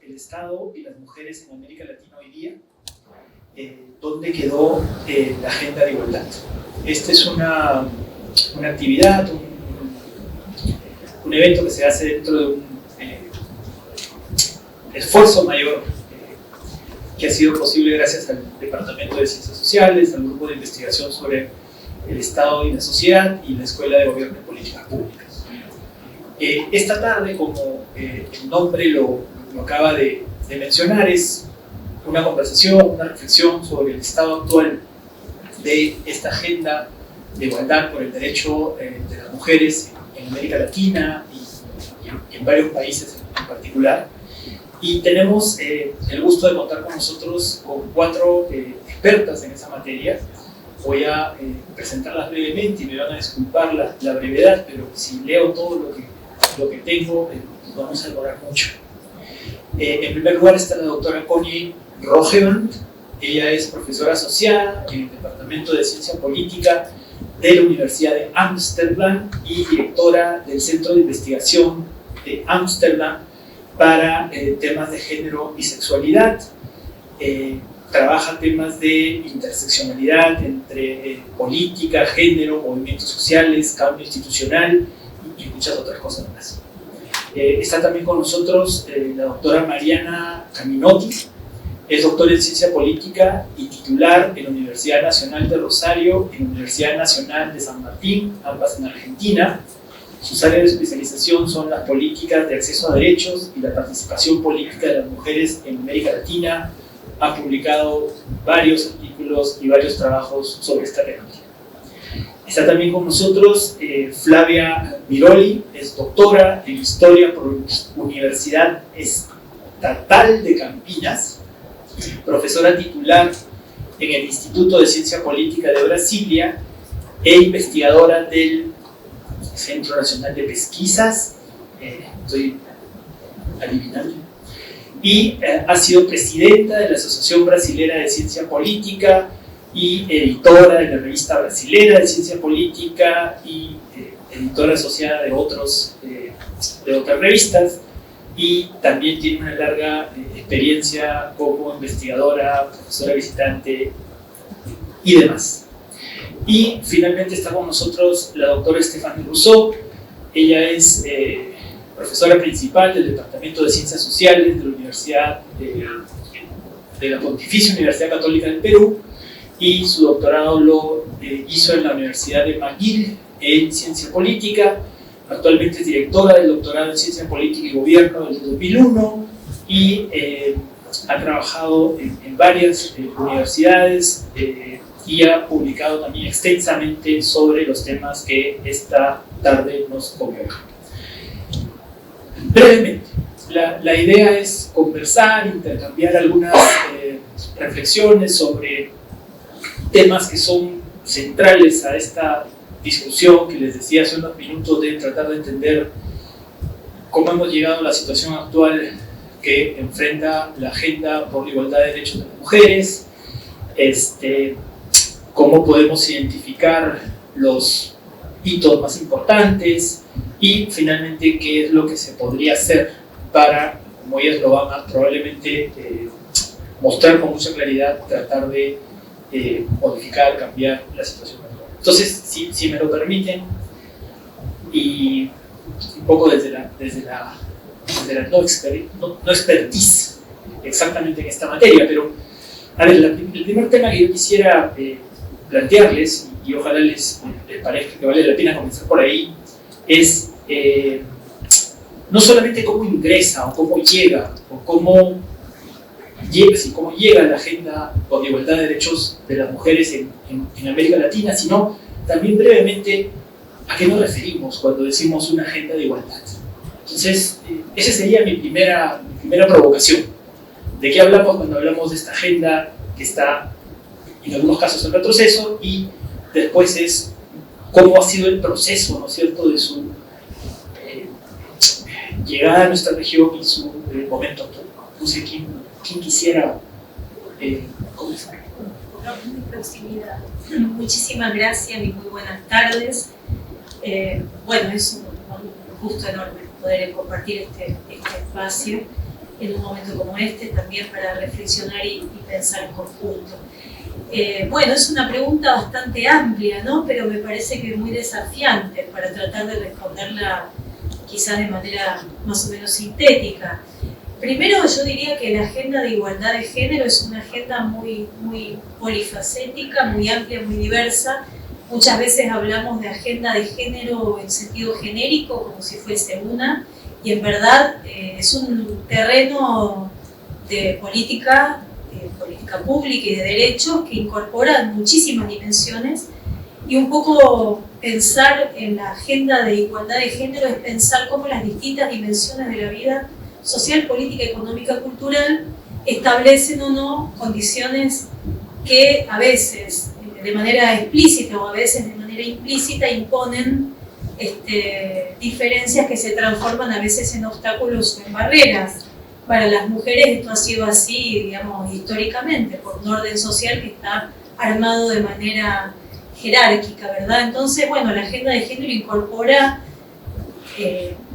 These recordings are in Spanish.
el Estado y las mujeres en América Latina hoy día, dónde quedó la agenda de igualdad. Esta es una actividad, un evento que se hace dentro de un esfuerzo mayor que ha sido posible gracias al Departamento de Ciencias Sociales, al Grupo de Investigación sobre el Estado y la Sociedad y la Escuela de Gobierno y Políticas Públicas. Esta tarde, como el nombre lo acaba de mencionar, es una conversación, una reflexión sobre el estado actual de esta agenda de igualdad por el derecho de las mujeres en América Latina y en varios países en particular. Y tenemos el gusto de contar con nosotros con 4 expertas en esa materia. Voy a presentarlas brevemente y me van a disculpar la brevedad, pero si leo todo lo que tengo, vamos a demorar mucho. En primer lugar está la doctora Connie Roggevand. Ella es profesora asociada en el Departamento de Ciencia Política de la Universidad de Ámsterdam y directora del Centro de Investigación de Ámsterdam para temas de género y sexualidad. Trabaja temas de interseccionalidad entre política, género, movimientos sociales, cambio institucional y muchas otras cosas más. Está también con nosotros la doctora Mariana Caminotti. Es doctora en Ciencia Política y titular en la Universidad Nacional de Rosario y en la Universidad Nacional de San Martín, ambas en Argentina. Sus áreas de especialización son las políticas de acceso a derechos y la participación política de las mujeres en América Latina. Ha publicado varios artículos y varios trabajos sobre esta temática. Está también con nosotros Flavia Biroli, es doctora en Historia por la Universidad Estatal de Campinas, profesora titular en el Instituto de Ciencia Política de Brasilia e investigadora del Centro Nacional de Pesquisas, estoy adivinando, y ha sido presidenta de la Asociación Brasilera de Ciencia Política y editora de la Revista Brasilera de Ciencia Política y editora asociada de otras revistas, y también tiene una larga experiencia como investigadora, profesora visitante y demás. Y finalmente está con nosotros la doctora Stéphanie Rousseau. Ella es profesora principal del Departamento de Ciencias Sociales de la Universidad de la Pontificia Universidad Católica del Perú, y su doctorado lo hizo en la Universidad de McGill en Ciencia Política. Actualmente es directora del doctorado en Ciencia Política y Gobierno desde 2001 y ha trabajado en varias universidades y ha publicado también extensamente sobre los temas que esta tarde nos convocan. Brevemente, la idea es conversar, intercambiar algunas reflexiones sobre temas que son centrales a esta discusión que les decía hace unos minutos, de tratar de entender cómo hemos llegado a la situación actual que enfrenta la agenda por la igualdad de derechos de las mujeres, cómo podemos identificar los hitos más importantes y finalmente qué es lo que se podría hacer para, como ellas lo van a probablemente mostrar con mucha claridad, tratar de modificar, cambiar la situación actual. Entonces, si me lo permiten, y un poco desde la no expertise exactamente en esta materia, pero a ver, el primer tema que yo quisiera plantearles, y ojalá les parezca que vale la pena comenzar por ahí, es no solamente cómo ingresa o cómo llega, o cómo llega a la agenda por la igualdad de derechos de las mujeres en América Latina, sino también brevemente a qué nos referimos cuando decimos una agenda de igualdad. Entonces, esa sería mi primera provocación. ¿De qué hablamos cuando hablamos de esta agenda que está en algunos casos en retroceso? Y después es cómo ha sido el proceso, ¿no es cierto?, de su llegada a nuestra región y su momento actual. No sé quién quisiera comenzar. Mi proximidad. Muchísimas gracias y muy buenas tardes. Bueno, es un gusto enorme poder compartir este espacio. en un momento como este también para reflexionar y pensar en conjunto. Bueno, es una pregunta bastante amplia, ¿no? Pero me parece que muy desafiante para tratar de responderla quizás de manera más o menos sintética. Primero, yo diría que la agenda de igualdad de género es una agenda muy polifacética, muy amplia, muy diversa. Muchas veces hablamos de agenda de género en sentido genérico, como si fuese una, y en verdad es un terreno de política pública y de derechos que incorpora muchísimas dimensiones, y un poco pensar en la agenda de igualdad de género es pensar cómo las distintas dimensiones de la vida social, política, económica, cultural establecen o no condiciones que a veces de manera explícita o a veces de manera implícita imponen diferencias que se transforman a veces en obstáculos o en barreras. Para las mujeres esto ha sido así, digamos, históricamente, por un orden social que está armado de manera jerárquica, ¿verdad? Entonces, bueno, la agenda de género incorpora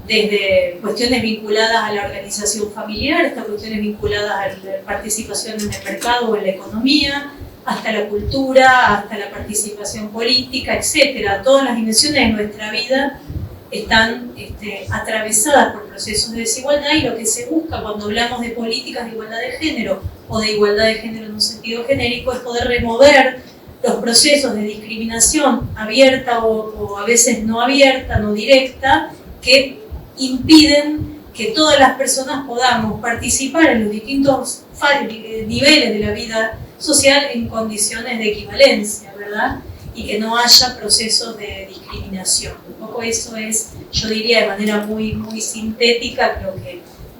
desde cuestiones vinculadas a la organización familiar, hasta cuestiones vinculadas a la participación en el mercado o en la economía, hasta la cultura, hasta la participación política, etc. Todas las dimensiones de nuestra vida están atravesadas por procesos de desigualdad, y lo que se busca cuando hablamos de políticas de igualdad de género o de igualdad de género en un sentido genérico es poder remover los procesos de discriminación abierta o a veces no abierta, no directa, que impiden que todas las personas podamos participar en los distintos niveles de la vida social en condiciones de equivalencia, ¿verdad? Y que no haya procesos de discriminación. Un poco eso es, yo diría de manera muy sintética,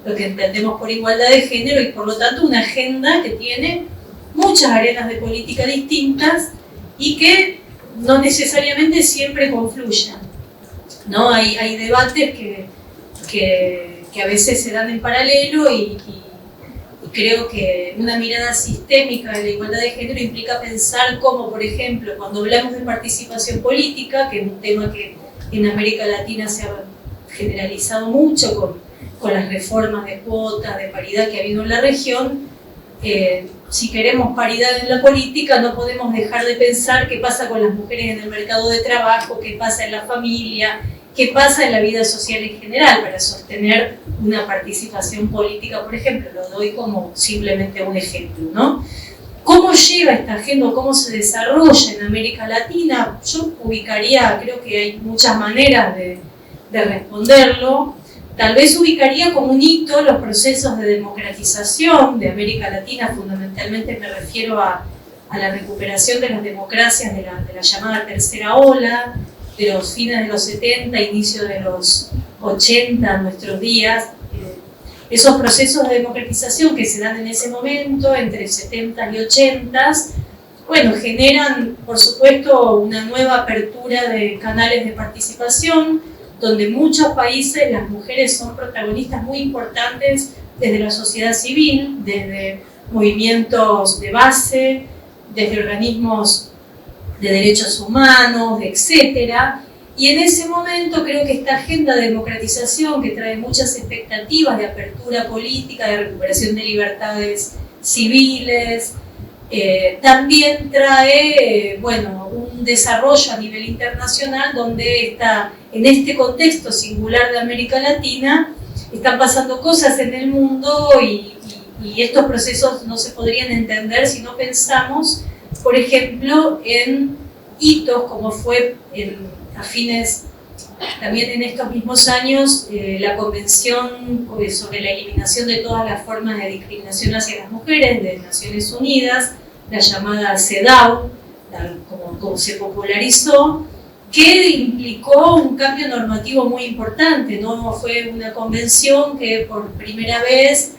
lo que entendemos por igualdad de género, y por lo tanto una agenda que tiene muchas arenas de política distintas y que no necesariamente siempre confluyen, ¿no? Hay debates que a veces se dan en paralelo y creo que una mirada sistémica de la igualdad de género implica pensar cómo, por ejemplo, cuando hablamos de participación política, que es un tema que en América Latina se ha generalizado mucho con las reformas de cuotas, de paridad que ha habido en la región, si queremos paridad en la política no podemos dejar de pensar qué pasa con las mujeres en el mercado de trabajo, qué pasa en la familia, qué pasa en la vida social en general para sostener una participación política, por ejemplo. Lo doy como simplemente un ejemplo, ¿no? ¿Cómo llega esta agenda? ¿Cómo se desarrolla en América Latina? Yo ubicaría, creo que hay muchas maneras de responderlo. Tal vez ubicaría como un hito los procesos de democratización de América Latina, fundamentalmente me refiero a la recuperación de las democracias de la llamada tercera ola, de los fines de los 70, inicio de los 80, nuestros días. Esos procesos de democratización que se dan en ese momento, entre 70 y 80, bueno, generan, por supuesto, una nueva apertura de canales de participación, donde en muchos países las mujeres son protagonistas muy importantes desde la sociedad civil, desde movimientos de base, desde organismos de derechos humanos, etc. Y en ese momento creo que esta agenda de democratización, que trae muchas expectativas de apertura política, de recuperación de libertades civiles, también trae un desarrollo a nivel internacional donde en este contexto singular de América Latina están pasando cosas en el mundo y estos procesos no se podrían entender si no pensamos, por ejemplo, en hitos como fue también en estos mismos años, la Convención sobre la eliminación de todas las formas de discriminación hacia las mujeres de Naciones Unidas, la llamada CEDAW, como se popularizó, que implicó un cambio normativo muy importante, ¿no? Fue una convención que por primera vez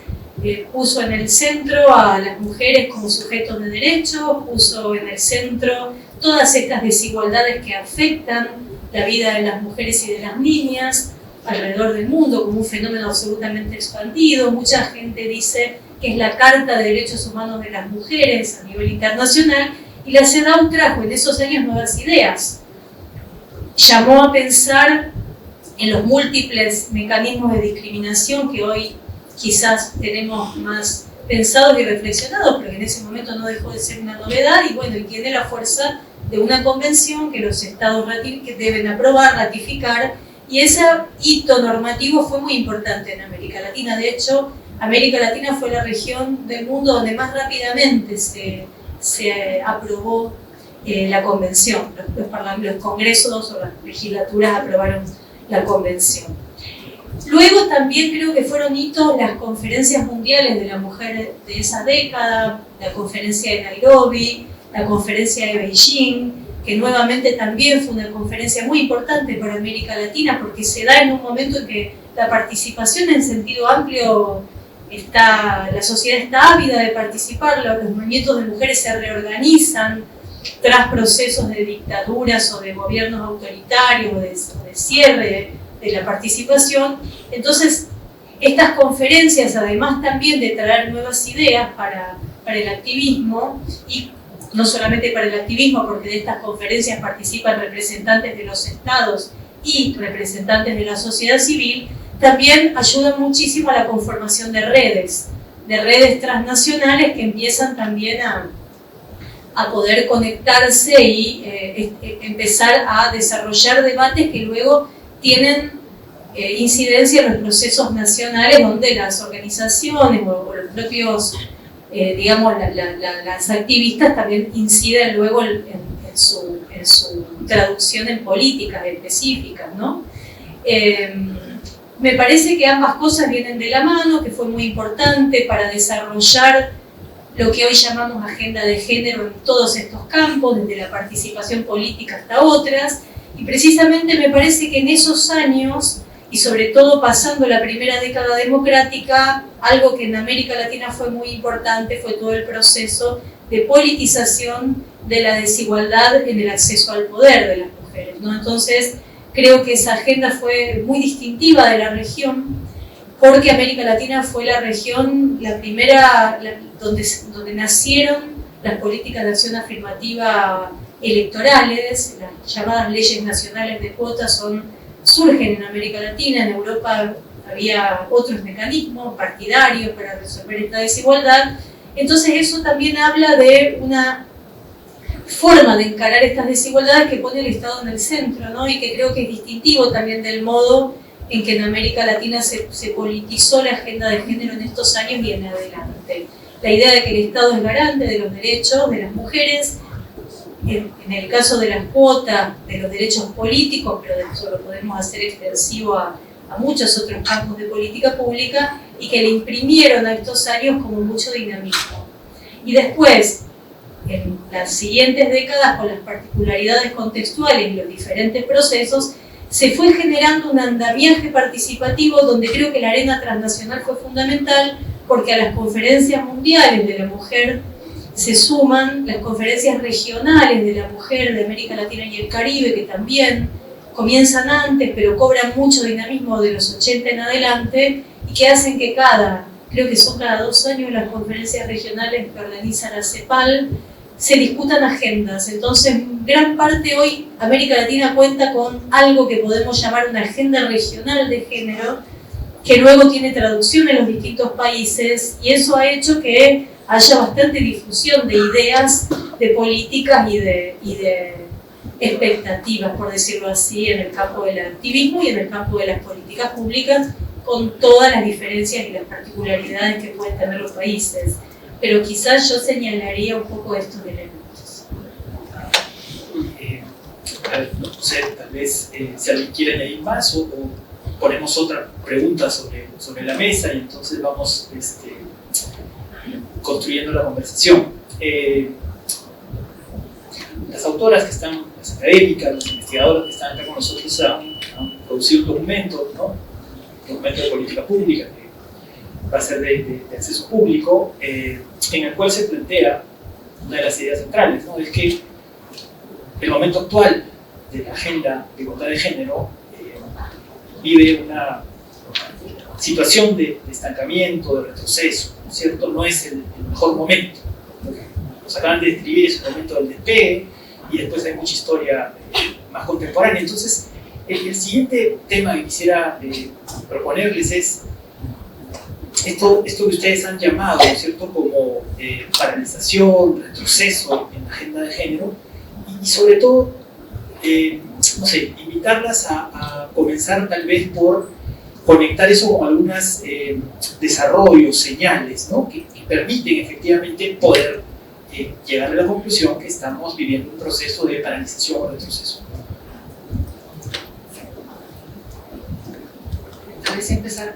puso en el centro a las mujeres como sujetos de derechos, puso en el centro todas estas desigualdades que afectan la vida de las mujeres y de las niñas alrededor del mundo como un fenómeno absolutamente expandido. Mucha gente dice que es la Carta de Derechos Humanos de las Mujeres a nivel internacional, y la CEDAW trajo en esos años nuevas ideas. Llamó a pensar en los múltiples mecanismos de discriminación que hoy quizás tenemos más pensados y reflexionados, porque en ese momento no dejó de ser una novedad, y bueno, y tiene la fuerza de una convención que los estados que deben aprobar, ratificar, y ese hito normativo fue muy importante en América Latina. De hecho, América Latina fue la región del mundo donde más rápidamente se aprobó la convención. Los congresos o las legislaturas aprobaron la convención. Luego también creo que fueron hitos las conferencias mundiales de la mujer de esa década, la conferencia de Nairobi, la conferencia de Beijing, que nuevamente también fue una conferencia muy importante para América Latina, porque se da en un momento en que la participación en sentido amplio la sociedad está ávida de participar, los movimientos de mujeres se reorganizan tras procesos de dictaduras o de gobiernos autoritarios o de cierre de la participación. Entonces, estas conferencias, además también de traer nuevas ideas para el activismo, y no solamente para el activismo, porque de estas conferencias participan representantes de los estados y representantes de la sociedad civil, también ayudan muchísimo a la conformación de redes transnacionales que empiezan también a poder conectarse y empezar a desarrollar debates que luego tienen incidencia en los procesos nacionales, donde las organizaciones o los propios, digamos, las activistas también inciden luego en su traducción en políticas específicas, ¿no? Me parece que ambas cosas vienen de la mano, que fue muy importante para desarrollar lo que hoy llamamos agenda de género en todos estos campos, desde la participación política hasta otras, y precisamente me parece que en esos años, y sobre todo pasando la primera década democrática, algo que en América Latina fue muy importante fue todo el proceso de politización de la desigualdad en el acceso al poder de las mujeres, ¿no? Entonces, creo que esa agenda fue muy distintiva de la región, porque América Latina fue la región, la primera, donde nacieron las políticas de acción afirmativa electorales. Las llamadas leyes nacionales de cuotas surgen en América Latina. En Europa había otros mecanismos partidarios para resolver esta desigualdad. Entonces eso también habla de una forma de encarar estas desigualdades que pone el Estado en el centro, ¿no? Y que creo que es distintivo también del modo en que en América Latina se politizó la agenda de género en estos años y en adelante. La idea de que el Estado es garante de los derechos de las mujeres, en el caso de las cuotas, de los derechos políticos, pero eso lo podemos hacer extensivo a muchos otros campos de política pública, y que le imprimieron a estos años como mucho dinamismo. Y después, en las siguientes décadas, con las particularidades contextuales y los diferentes procesos, se fue generando un andamiaje participativo donde creo que la arena transnacional fue fundamental, porque a las conferencias mundiales de la mujer se suman las conferencias regionales de la mujer de América Latina y el Caribe, que también comienzan antes, pero cobran mucho dinamismo de los 80 en adelante, y que hacen que creo que son cada 2 años las conferencias regionales que organiza la CEPAL, se discutan agendas. Entonces, gran parte hoy América Latina cuenta con algo que podemos llamar una agenda regional de género, que luego tiene traducción en los distintos países, y eso ha hecho que haya bastante difusión de ideas, de políticas y de expectativas, por decirlo así, en el campo del activismo y en el campo de las políticas públicas, con todas las diferencias y las particularidades que pueden tener los países. Pero quizás yo señalaría un poco estos elementos. No sé, tal vez si alguien quiere añadir más o ponemos otra pregunta sobre la mesa y entonces vamos construyendo la conversación. Las autoras que están, las académicas, los investigadores que están acá con nosotros han producido un documento, ¿no? Un documento de política pública que va a ser de acceso público, en el cual se plantea una de las ideas centrales, ¿no? Es que el momento actual de la agenda de igualdad de género vive una situación de estancamiento, de retroceso, ¿no es cierto? No es el mejor momento. Nos acaban de describir ese momento del despegue y después hay mucha historia más contemporánea. Entonces, el siguiente tema que quisiera proponerles es esto que ustedes han llamado, ¿no es cierto?, como paralización, retroceso en la agenda de género, y sobre todo, no sé, invitarlas a comenzar tal vez por conectar eso con algunos desarrollos, señales, ¿no?, que permiten efectivamente poder llegar a la conclusión que estamos viviendo un proceso de paralización o retroceso. Tal vez empezar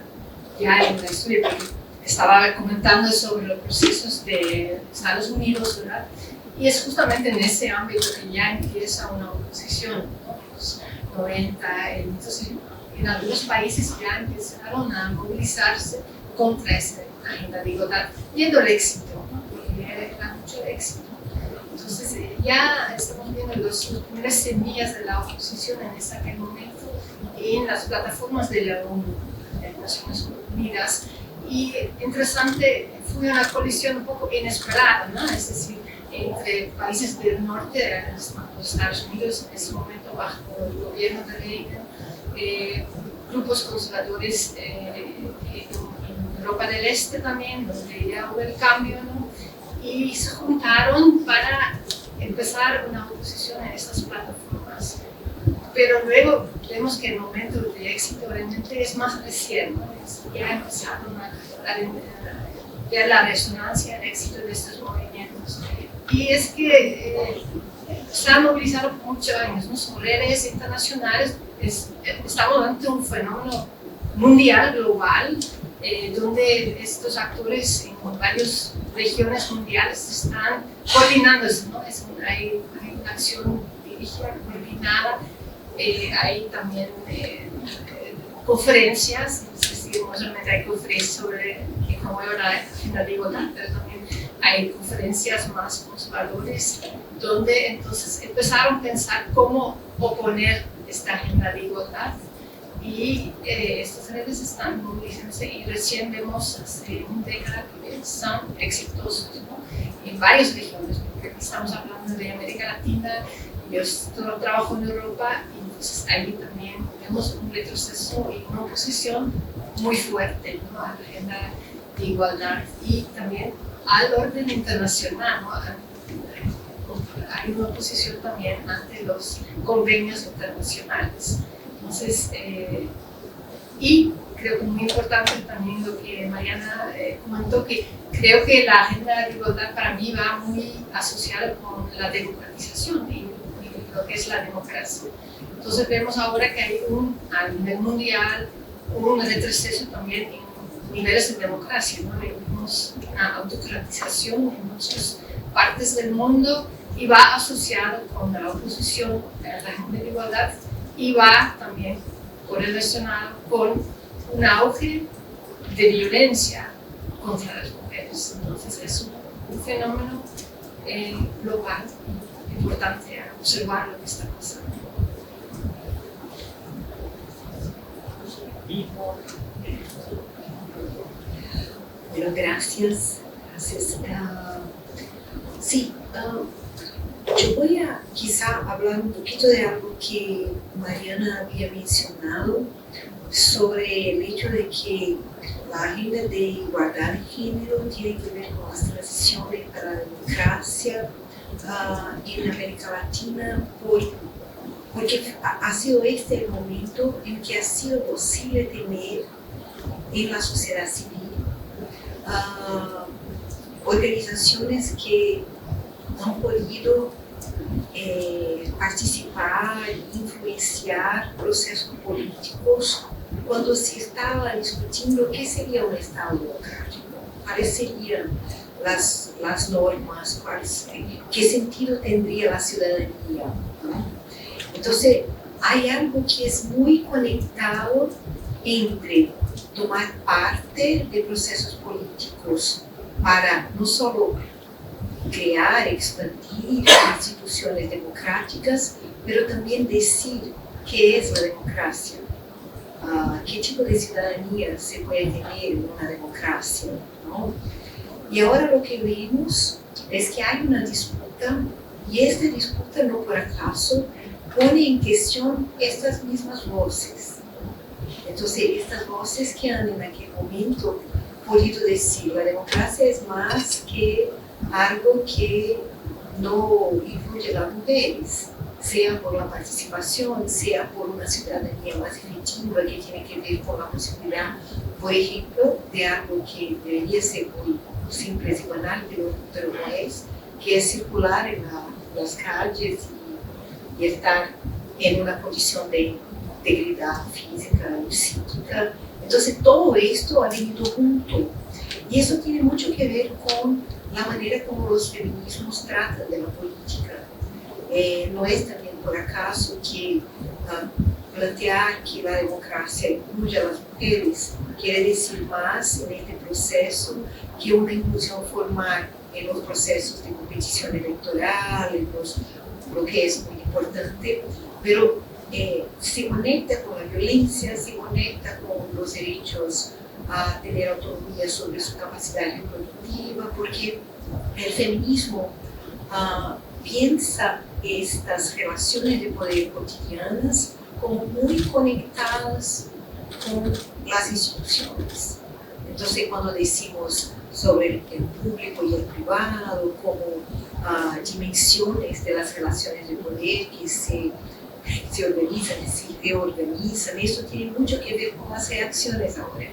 ya en la historia, porque estaba comentando sobre los procesos de Estados Unidos, ¿verdad? Y es justamente en ese ámbito que ya empieza una oposición, ¿no? Los 90, entonces en algunos países ya empezaron a movilizarse contra esta agenda de igualdad, viendo el éxito, ¿no? Porque era mucho éxito. Entonces ya estamos viendo las primeras semillas de la oposición en aquel momento en las plataformas de la ONU, de las Naciones Unidas. Y interesante, fue una colisión un poco inesperada, ¿no? Es decir, entre países del norte, los Estados Unidos en ese momento bajo el gobierno de Reagan, grupos conservadores en Europa del Este también, donde ya hubo el cambio, ¿no? Y se juntaron para empezar una oposición en estas plataformas. Pero luego vemos que el momento de éxito realmente es más reciente, ¿no? Ya empezaron a ver la resonancia, el éxito de estos movimientos. Y es que se han movilizado por muchos años, ¿no? Son redes internacionales, estamos ante un fenómeno mundial, global, donde estos actores en varias regiones mundiales están coordinándose, ¿no? Hay una acción dirigida, coordinada. Hay también conferencias, es decir, no solamente hay conferencias sobre cómo era la agenda de igualdad, pero también hay conferencias más conservadoras, donde entonces empezaron a pensar cómo oponer esta agenda de igualdad. Y estas redes están movilizándose y recién vemos hace una década que son exitosos, ¿no? En varias regiones, porque aquí estamos hablando de América Latina. Yo trabajo en Europa y entonces ahí también vemos un retroceso y una oposición muy fuerte, ¿no? A la agenda de igualdad y también al orden internacional, ¿no? Hay una oposición también ante los convenios internacionales. Entonces, y creo que es muy importante también lo que Mariana comentó, que creo que la agenda de igualdad para mí va muy asociada con la democratización y lo que es la democracia. Entonces vemos ahora que hay a nivel mundial un retroceso también en niveles de democracia, ¿no? Vemos una autocratización en muchas partes del mundo y va asociado con la oposición a la agenda de igualdad y va también correlacionado con un auge de violencia contra las mujeres. Entonces es un fenómeno global importante a observar lo que está pasando. Bueno, gracias. Sí, yo voy a quizá hablar un poquito de algo que Mariana había mencionado sobre el hecho de que la agenda de igualdad de género tiene que ver con las transiciones para la democracia en América Latina, porque ha sido este el momento en que ha sido posible tener en la sociedad civil organizaciones que han podido participar, influenciar procesos políticos cuando se estaba discutindo qué sería un Estado democrático, cuáles serían las normas, qué sentido tendría la ciudadanía, ¿no? Entonces, hay algo que es muy conectado entre tomar parte de procesos políticos para no solo crear, expandir instituciones democráticas, pero también decir qué es la democracia, qué tipo de ciudadanía se puede tener en una democracia, ¿no? Y ahora lo que vemos es que hay una disputa, y esta disputa no por acaso pone en cuestión estas mismas voces. Entonces, estas voces que han en aquel momento podido decir, la democracia es más que algo que no incluye a las mujeres, sea por la participación, sea por una ciudadanía más efectiva que tiene que ver con la posibilidad, por ejemplo, de algo que debería ser muy simple y banal, pero no es, que es circular en las calles y estar en una condición de integridad física y psíquica. Entonces todo esto ha venido junto y eso tiene mucho que ver con la manera como los feminismos tratan de la política. No es también por acaso que plantear que la democracia incluye a las mujeres quiere decir más en este proceso que una inclusión formal en los procesos de competición electoral, lo que es muy importante, pero se conecta con la violencia, se conecta con los derechos a tener autonomía sobre su capacidad reproductiva, porque el feminismo piensa estas relaciones de poder cotidianas como muy conectadas con las instituciones. Entonces, cuando decimos sobre el público y el privado como dimensiones de las relaciones de poder que se organizan y se reorganizan, eso tiene mucho que ver con las reacciones ahora,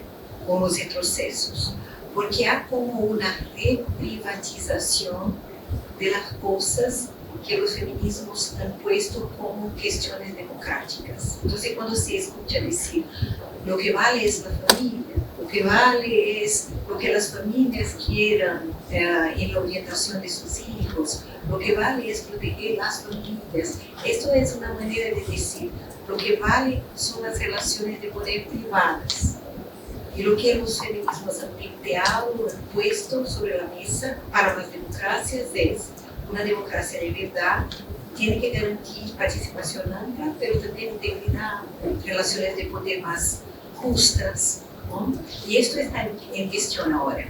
con los retrocesos, porque hay como una reprivatización de las cosas que los feminismos han puesto como cuestiones democráticas. Entonces, cuando se escucha decir lo que vale es la familia, lo que vale es lo que las familias quieran en la orientación de sus hijos, lo que vale es proteger las familias. Esto es una manera de decir, lo que vale son las relaciones de poder privadas. Y lo que los feminismos han planteado, han puesto sobre la mesa para las democracias es una democracia de verdad, tiene que garantir participación amplia, pero también integridad, relaciones de poder más justas, ¿no? Y esto está en cuestión ahora,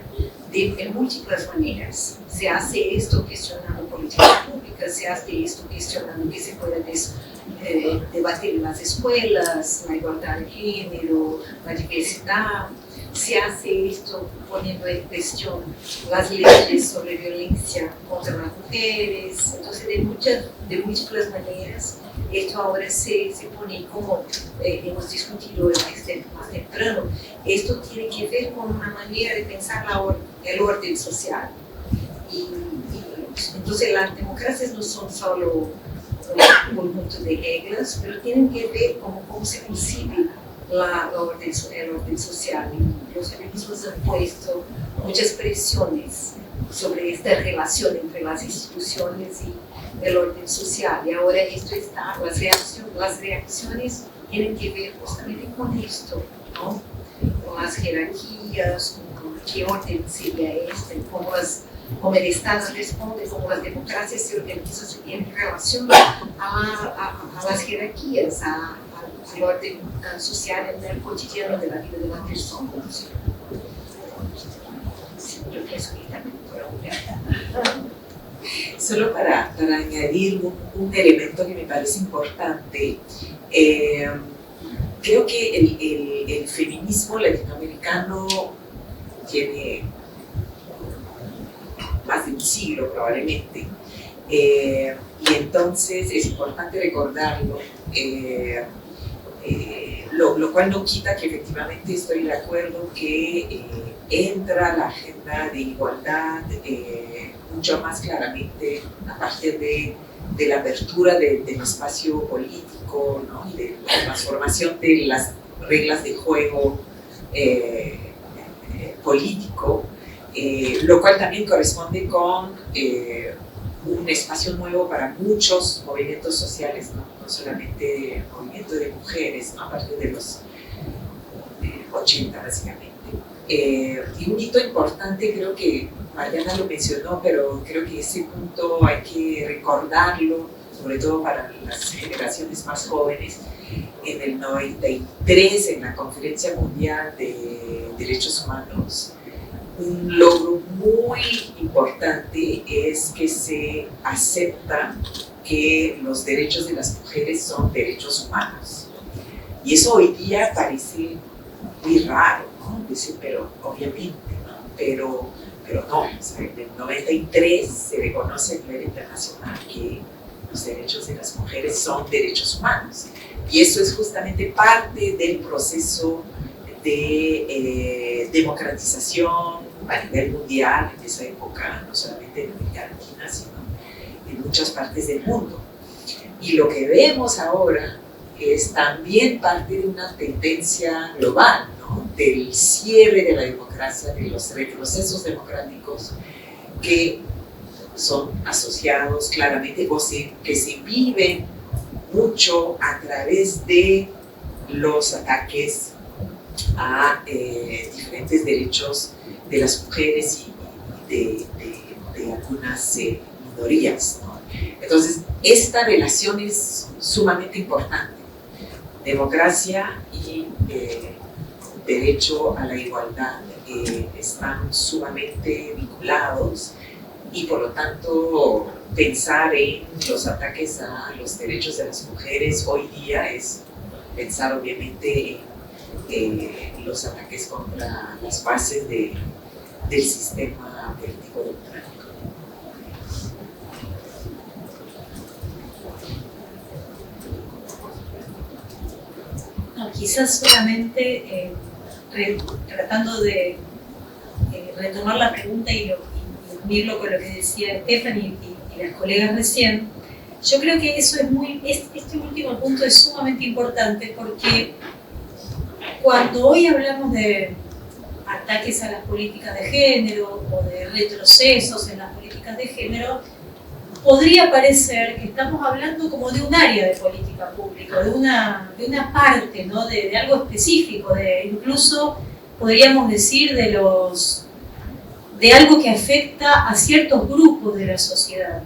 de múltiples maneras. Se hace esto cuestionando políticas públicas, se hace esto cuestionando que se pueda debatir en las escuelas, la igualdad de género, la diversidad. Se hace esto poniendo en cuestión las leyes sobre violencia contra las mujeres. Entonces, de múltiples maneras, esto ahora se pone como hemos discutido más temprano. Esto tiene que ver con una manera de pensar el orden social. Entonces, las democracias no son solo un conjunto de reglas, pero tienen que ver con cómo se concibe el orden social. Y los feminismos han puesto muchas presiones sobre esta relación entre las instituciones y el orden social. Y ahora esto está, las reacciones tienen que ver justamente con esto, ¿no? Con las jerarquías, con qué orden sería este, cómo el Estado responde, cómo las democracias se organizan en relación a las jerarquías, al orden social en el cotidiano de la vida de las personas. Yo pienso que también por ahora. Solo para añadir un elemento que me parece importante, creo que el feminismo latinoamericano tiene más de un siglo probablemente, y entonces es importante recordarlo, lo cual no quita que efectivamente estoy de acuerdo que entra la agenda de igualdad mucho más claramente a partir de la apertura del espacio político, ¿no? Y de la transformación de las reglas de juego político, lo cual también corresponde con un espacio nuevo para muchos movimientos sociales, no solamente el movimiento de mujeres, ¿no? A partir de los 80 básicamente. Y un hito importante, creo que Mariana lo mencionó, pero creo que ese punto hay que recordarlo, sobre todo para las generaciones más jóvenes. En el 93, en la Conferencia Mundial de Derechos Humanos, un logro muy importante es que se acepta que los derechos de las mujeres son derechos humanos. Y eso hoy día parece muy raro, ¿no? dice, pero obviamente, ¿no? Pero no, o sea, en el 93 se reconoce a nivel internacional que los derechos de las mujeres son derechos humanos. Y eso es justamente parte del proceso de democratización a nivel mundial en esa época, no solamente en América Latina, sino en muchas partes del mundo. Y lo que vemos ahora es también parte de una tendencia global, ¿no? Del cierre de la democracia, de los retrocesos democráticos que son asociados claramente o que se viven mucho a través de los ataques a diferentes derechos de las mujeres y de algunas minorías, ¿no? Entonces, esta relación es sumamente importante. Democracia y derecho a la igualdad están sumamente vinculados y por lo tanto pensar en los ataques a los derechos de las mujeres hoy día es pensar obviamente en los ataques contra las bases del sistema político democrático. No, quizás solamente tratando de retomar la pregunta y unirlo con lo que decía Stephanie y las colegas recién, yo creo que eso es este último punto es sumamente importante porque cuando hoy hablamos de ataques a las políticas de género o de retrocesos en las políticas de género, podría parecer que estamos hablando como de un área de política pública, de una parte, ¿no? de algo específico, incluso podríamos decir de algo que afecta a ciertos grupos de la sociedad.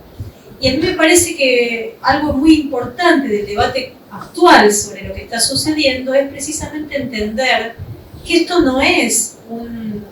Y a mí me parece que algo muy importante del debate actual sobre lo que está sucediendo es precisamente entender que esto no es un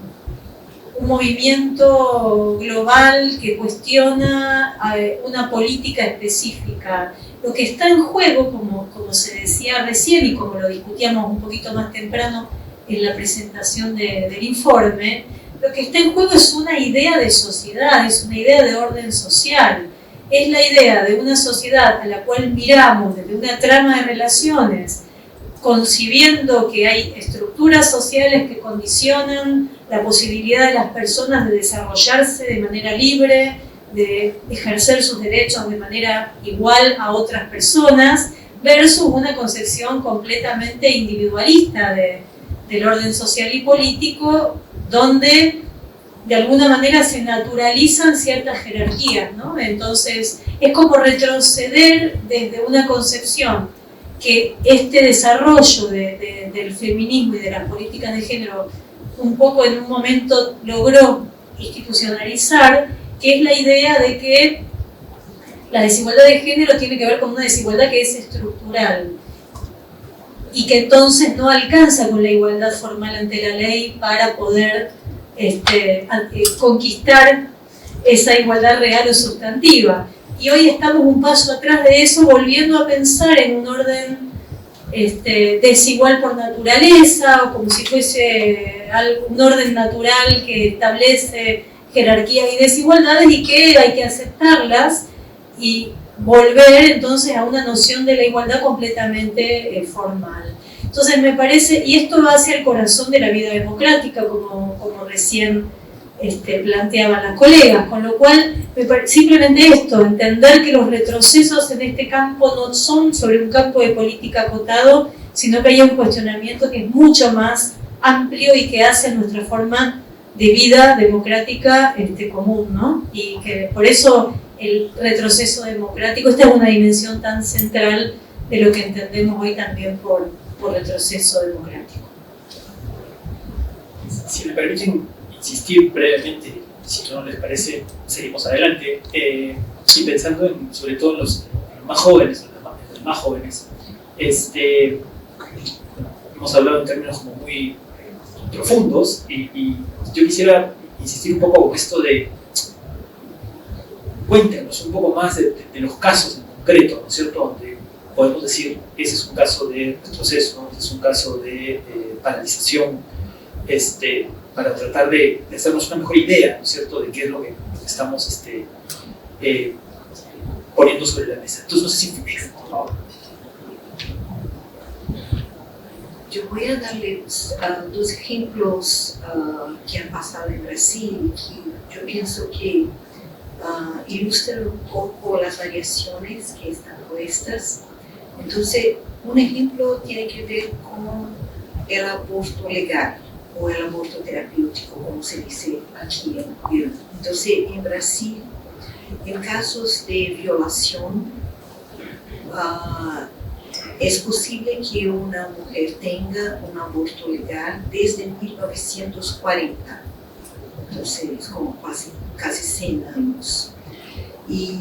movimiento global que cuestiona una política específica. Lo que está en juego, como se decía recién y como lo discutíamos un poquito más temprano en la presentación del informe, lo que está en juego es una idea de sociedad, es una idea de orden social. Es la idea de una sociedad a la cual miramos desde una trama de relaciones, concibiendo que hay estructuras sociales que condicionan la posibilidad de las personas de desarrollarse de manera libre, de ejercer sus derechos de manera igual a otras personas, versus una concepción completamente individualista del orden social y político, donde de alguna manera se naturalizan ciertas jerarquías, ¿no? Entonces, es como retroceder desde una concepción que este desarrollo del feminismo y de las políticas de género un poco en un momento logró institucionalizar, que es la idea de que la desigualdad de género tiene que ver con una desigualdad que es estructural y que entonces no alcanza con la igualdad formal ante la ley para poder conquistar esa igualdad real o sustantiva. Y hoy estamos un paso atrás de eso, volviendo a pensar en un orden desigual por naturaleza, o como si fuese un orden natural que establece jerarquías y desigualdades y que hay que aceptarlas y volver entonces a una noción de la igualdad completamente formal. Entonces me parece, y esto va hacia el corazón de la vida democrática, como recién planteaban las colegas, con lo cual simplemente esto, entender que los retrocesos en este campo no son sobre un campo de política acotado, sino que hay un cuestionamiento que es mucho más amplio y que hace a nuestra forma de vida democrática común, ¿no? Y que por eso el retroceso democrático, esta es una dimensión tan central de lo que entendemos hoy también por retroceso democrático. Si me permiten insistir brevemente, si no les parece, seguimos adelante, y pensando sobre todo en los más jóvenes, hemos hablado en términos como muy profundos y yo quisiera insistir un poco con esto de cuéntenos un poco más de los casos en concreto, ¿no es cierto?, donde podemos decir ese es un caso de retroceso, ese es un caso de paralización para tratar de hacernos una mejor idea, ¿no es cierto?, de qué es lo que estamos poniendo sobre la mesa. Entonces, no sé si funciona, por favor. Yo voy a darle dos ejemplos que han pasado en Brasil, que yo pienso que ilustran un poco las variaciones que están puestas. Entonces, un ejemplo tiene que ver con el aborto legal o el aborto terapéutico, como se dice aquí en Perú. Entonces, en Brasil, en casos de violación, es posible que una mujer tenga un aborto legal desde 1940. Entonces, es como casi 100 años. Y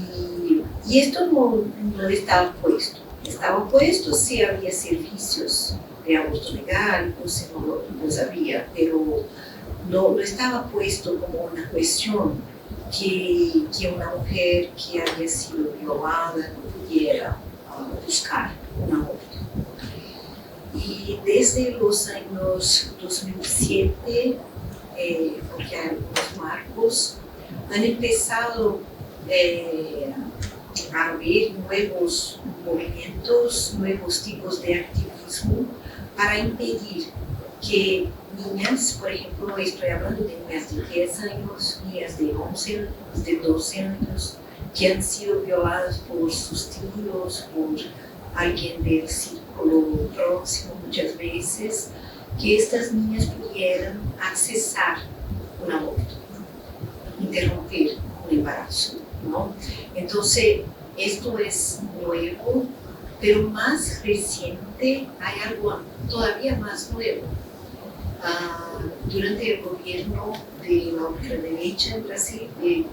esto no estaba puesto. Estaba puesto si había servicios de aborto legal, o si no lo sabía, pero no estaba puesto como una cuestión que una mujer que había sido violada no pudiera buscar un aborto. Y desde los años 2007, porque hay algunos marcos, han empezado a haber nuevos movimientos, nuevos tipos de activismo para impedir que niñas, por ejemplo, estoy hablando de niñas de 10 años, niñas de 11 años, de 12 años, que han sido violadas por sus tíos, por alguien del círculo próximo muchas veces, que estas niñas pudieran accesar un aborto, interrumpir un embarazo, ¿no? Entonces, esto es nuevo, pero más reciente hay algo todavía más nuevo. Durante el gobierno de la ultraderecha en Brasil, de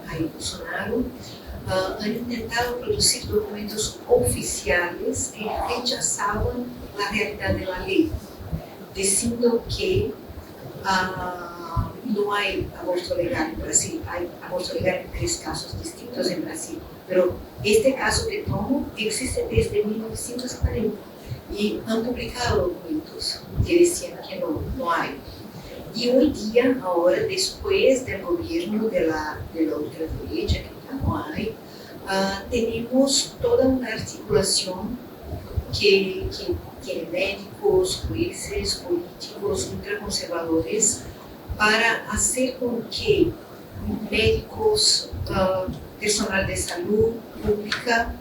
Jair Bolsonaro, han intentado producir documentos oficiales que rechazaban la realidad de la ley, diciendo que no hay aborto legal en Brasil, hay aborto legal en 3 casos distintos en Brasil, pero este caso que tomo existe desde 1940 y han publicado documentos que decían que no hay. Y hoy día, ahora, después del gobierno de la ultraderecha, que ya no hay, tenemos toda una articulación que tiene médicos, jueces, políticos, ultraconservadores, para hacer con que médicos, personal de salud pública,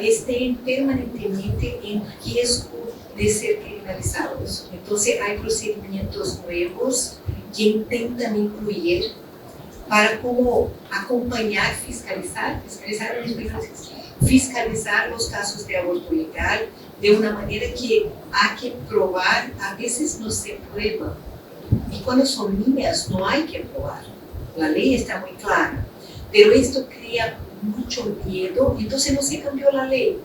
estén permanentemente en riesgo de ser criminalizados. Entonces hay procedimientos nuevos que intentan incluir para como acompañar, fiscalizar los casos de aborto legal de una manera que hay que probar, a veces no se prueba. Y cuando son niñas no hay que probar. La ley está muy clara. Pero esto crea mucho miedo, entonces no se cambió la ley,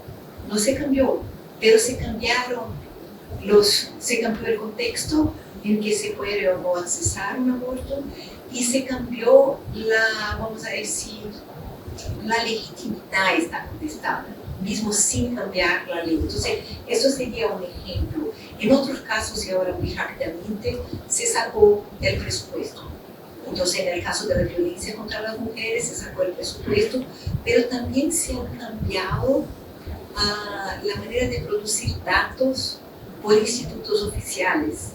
no se cambió, pero se cambió el contexto en que se puede o no accesar un aborto y se cambió vamos a decir, la legitimidad está contestada, mismo sin cambiar la ley. Entonces, esto sería un ejemplo. En otros casos, y ahora muy rápidamente, se sacó el presupuesto. Entonces, en el caso de la violencia contra las mujeres, se sacó el presupuesto, pero también se han cambiado la manera de producir datos por institutos oficiales.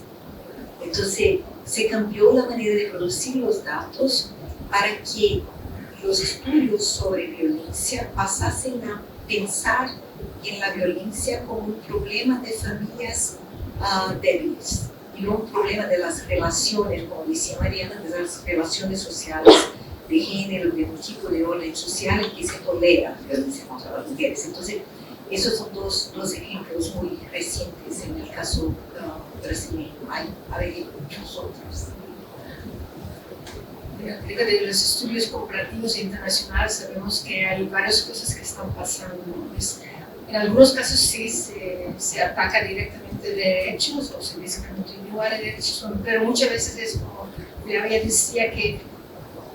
Entonces, se cambió la manera de producir los datos para que los estudios sobre violencia pasasen a pensar en la violencia como un problema de familias débiles y no un problema de las relaciones, como decía Mariana, de las relaciones sociales de género, de un tipo de orden social que se tolera la violencia contra las mujeres. Entonces, esos son dos ejemplos muy recientes en el caso brasileño. Hay muchos otros. Acerca de los estudios comparativos internacionales, sabemos que hay varias cosas que están pasando. En algunos casos sí se ataca directamente derechos o se dice que no tiene lugar de derechos, pero muchas veces es como ya decía, que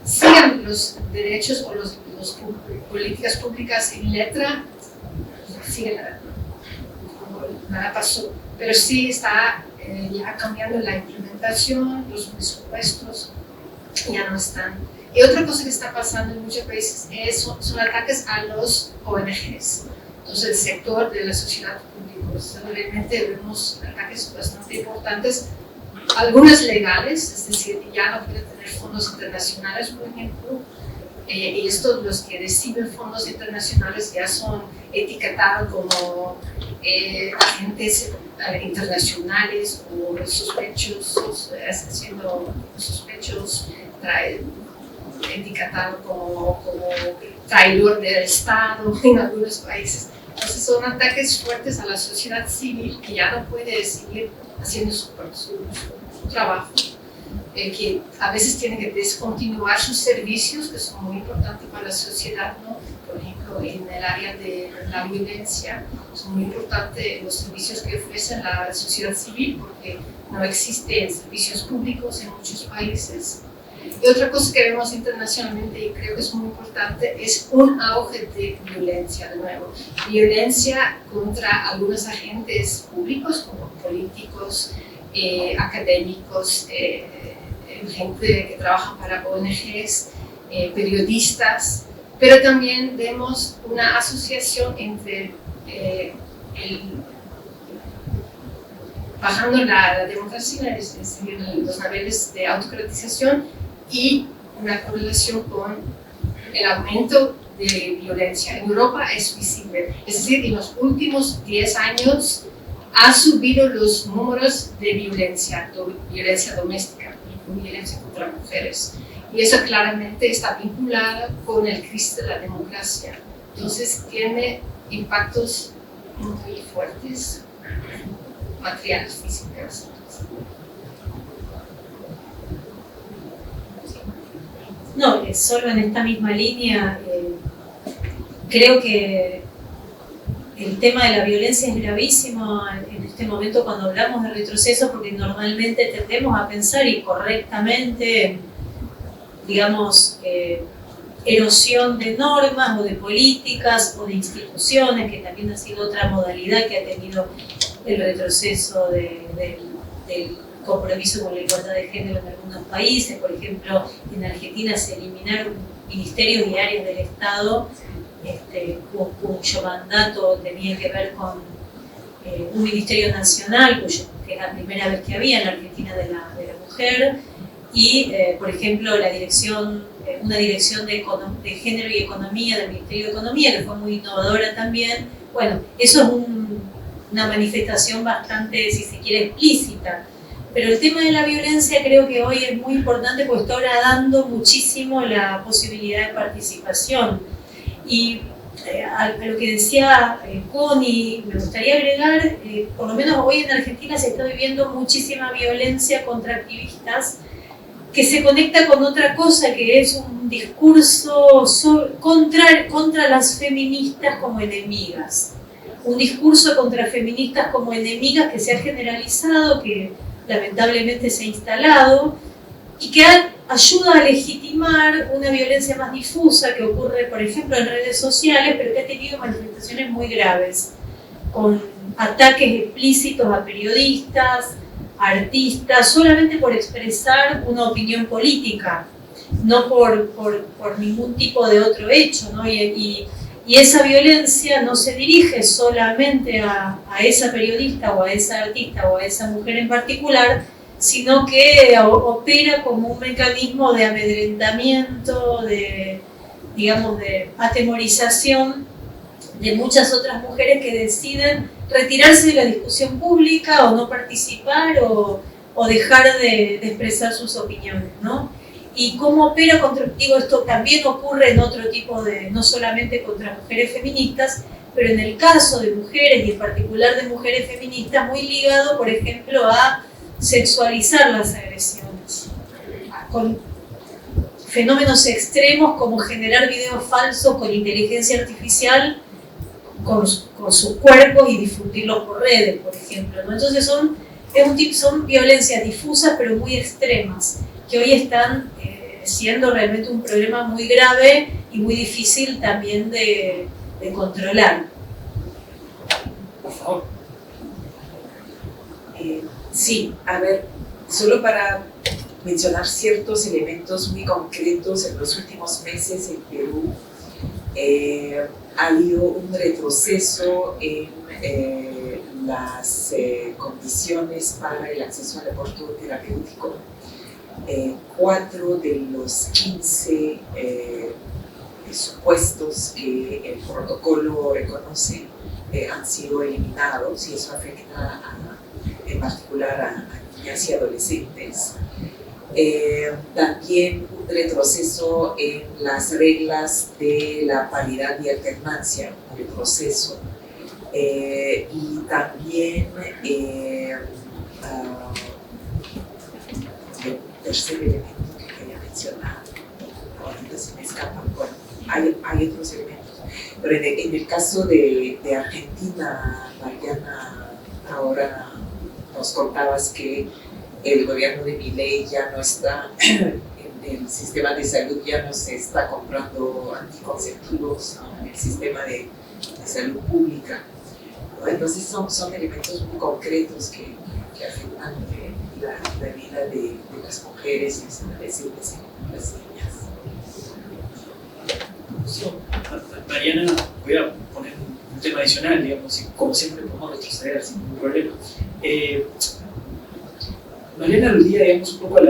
sigan los derechos o las políticas públicas en letra, siguen como nada pasó. pero sí está ya cambiando la implementación, los presupuestos ya no están. Y otra cosa que está pasando en muchos países son ataques a los ONGs, entonces el sector de la sociedad pública. Realmente vemos ataques bastante importantes, algunas legales, es decir, ya no pueden tener fondos internacionales, por ejemplo, y estos, los que reciben fondos internacionales, ya son etiquetados como agentes internacionales o sospechosos, siendo sospechosos, etiquetado como traidor del Estado en algunos países. Entonces son ataques fuertes a la sociedad civil que ya no puede seguir haciendo su trabajo, que a veces tiene que descontinuar sus servicios que son muy importantes para la sociedad, ¿no? Por ejemplo, en el área de la violencia son muy importantes los servicios que ofrece la sociedad civil porque no existen servicios públicos en muchos países. Y otra cosa que vemos internacionalmente y creo que es muy importante es un auge de violencia, de nuevo. Violencia contra algunos agentes públicos como políticos, académicos, gente que trabaja para ONGs, periodistas, pero también vemos una asociación entre bajando la democracia, es decir, los niveles de autocratización, y una correlación con el aumento de violencia. En Europa es visible, es decir, en los últimos 10 años ha subido los números de violencia doméstica, violencia contra mujeres. Y eso claramente está vinculado con el crisis de la democracia. Entonces tiene impactos muy fuertes, materiales, físicos. No, solo en esta misma línea, creo que el tema de la violencia es gravísimo en este momento cuando hablamos de retroceso, porque normalmente tendemos a pensar, y correctamente, digamos, erosión de normas o de políticas o de instituciones, que también ha sido otra modalidad que ha tenido el retroceso del compromiso con la igualdad de género en algunos países. Por ejemplo, en Argentina se eliminaron ministerios y áreas del Estado cuyo mandato tenía que ver con un ministerio nacional, que es la primera vez que había en la Argentina de la mujer, y por ejemplo una dirección de género y economía del Ministerio de Economía, que fue muy innovadora también. Bueno, eso es una manifestación bastante, si se quiere, explícita. Pero el tema de la violencia creo que hoy es muy importante porque está dando muchísimo la posibilidad de participación. Y a lo que decía Connie, me gustaría agregar, por lo menos hoy en Argentina se está viviendo muchísima violencia contra activistas, que se conecta con otra cosa, que es un discurso contra las feministas como enemigas. Un discurso contra feministas como enemigas que se ha generalizado, que lamentablemente se ha instalado, y que ayuda a legitimar una violencia más difusa que ocurre, por ejemplo, en redes sociales, pero que ha tenido manifestaciones muy graves, con ataques explícitos a periodistas, artistas, solamente por expresar una opinión política, no por ningún tipo de otro hecho, ¿no? Y esa violencia no se dirige solamente a esa periodista o a esa artista o a esa mujer en particular, sino que opera como un mecanismo de amedrentamiento, de atemorización de muchas otras mujeres que deciden retirarse de la discusión pública o no participar o dejar de expresar sus opiniones, ¿no? Y cómo opera esto también ocurre en otro tipo no solamente contra mujeres feministas, pero en el caso de mujeres y en particular de mujeres feministas, muy ligado, por ejemplo, a sexualizar las agresiones, con fenómenos extremos como generar videos falsos con inteligencia artificial con sus cuerpos y difundirlos por redes, por ejemplo, ¿no? Entonces son violencias difusas pero muy extremas, que hoy están siendo realmente un problema muy grave y muy difícil también de controlar. Por favor. Sí, a ver, solo para mencionar ciertos elementos muy concretos, en los últimos meses en Perú ha habido un retroceso en las condiciones para el acceso al aborto terapéutico. 4 de los 15 supuestos que el protocolo reconoce han sido eliminados, y eso afecta en particular a niñas y adolescentes. También un retroceso en las reglas de la paridad y alternancia, un retroceso. Y también el tercer elemento que quería mencionar, ahorita se me escapan, bueno, hay otros elementos, pero en el caso de Argentina, Mariana, ahora nos contabas que el gobierno de Milei ya no está, el sistema de salud ya no se está comprando anticonceptivos en el sistema de salud pública, ¿no? Entonces son elementos muy concretos que afectan la vida de las mujeres, los adolescentes y las niñas. Mariana, voy a poner un tema adicional, digamos, y como siempre podemos retroceder sin ningún problema. Mariana aludía, digamos, un poco a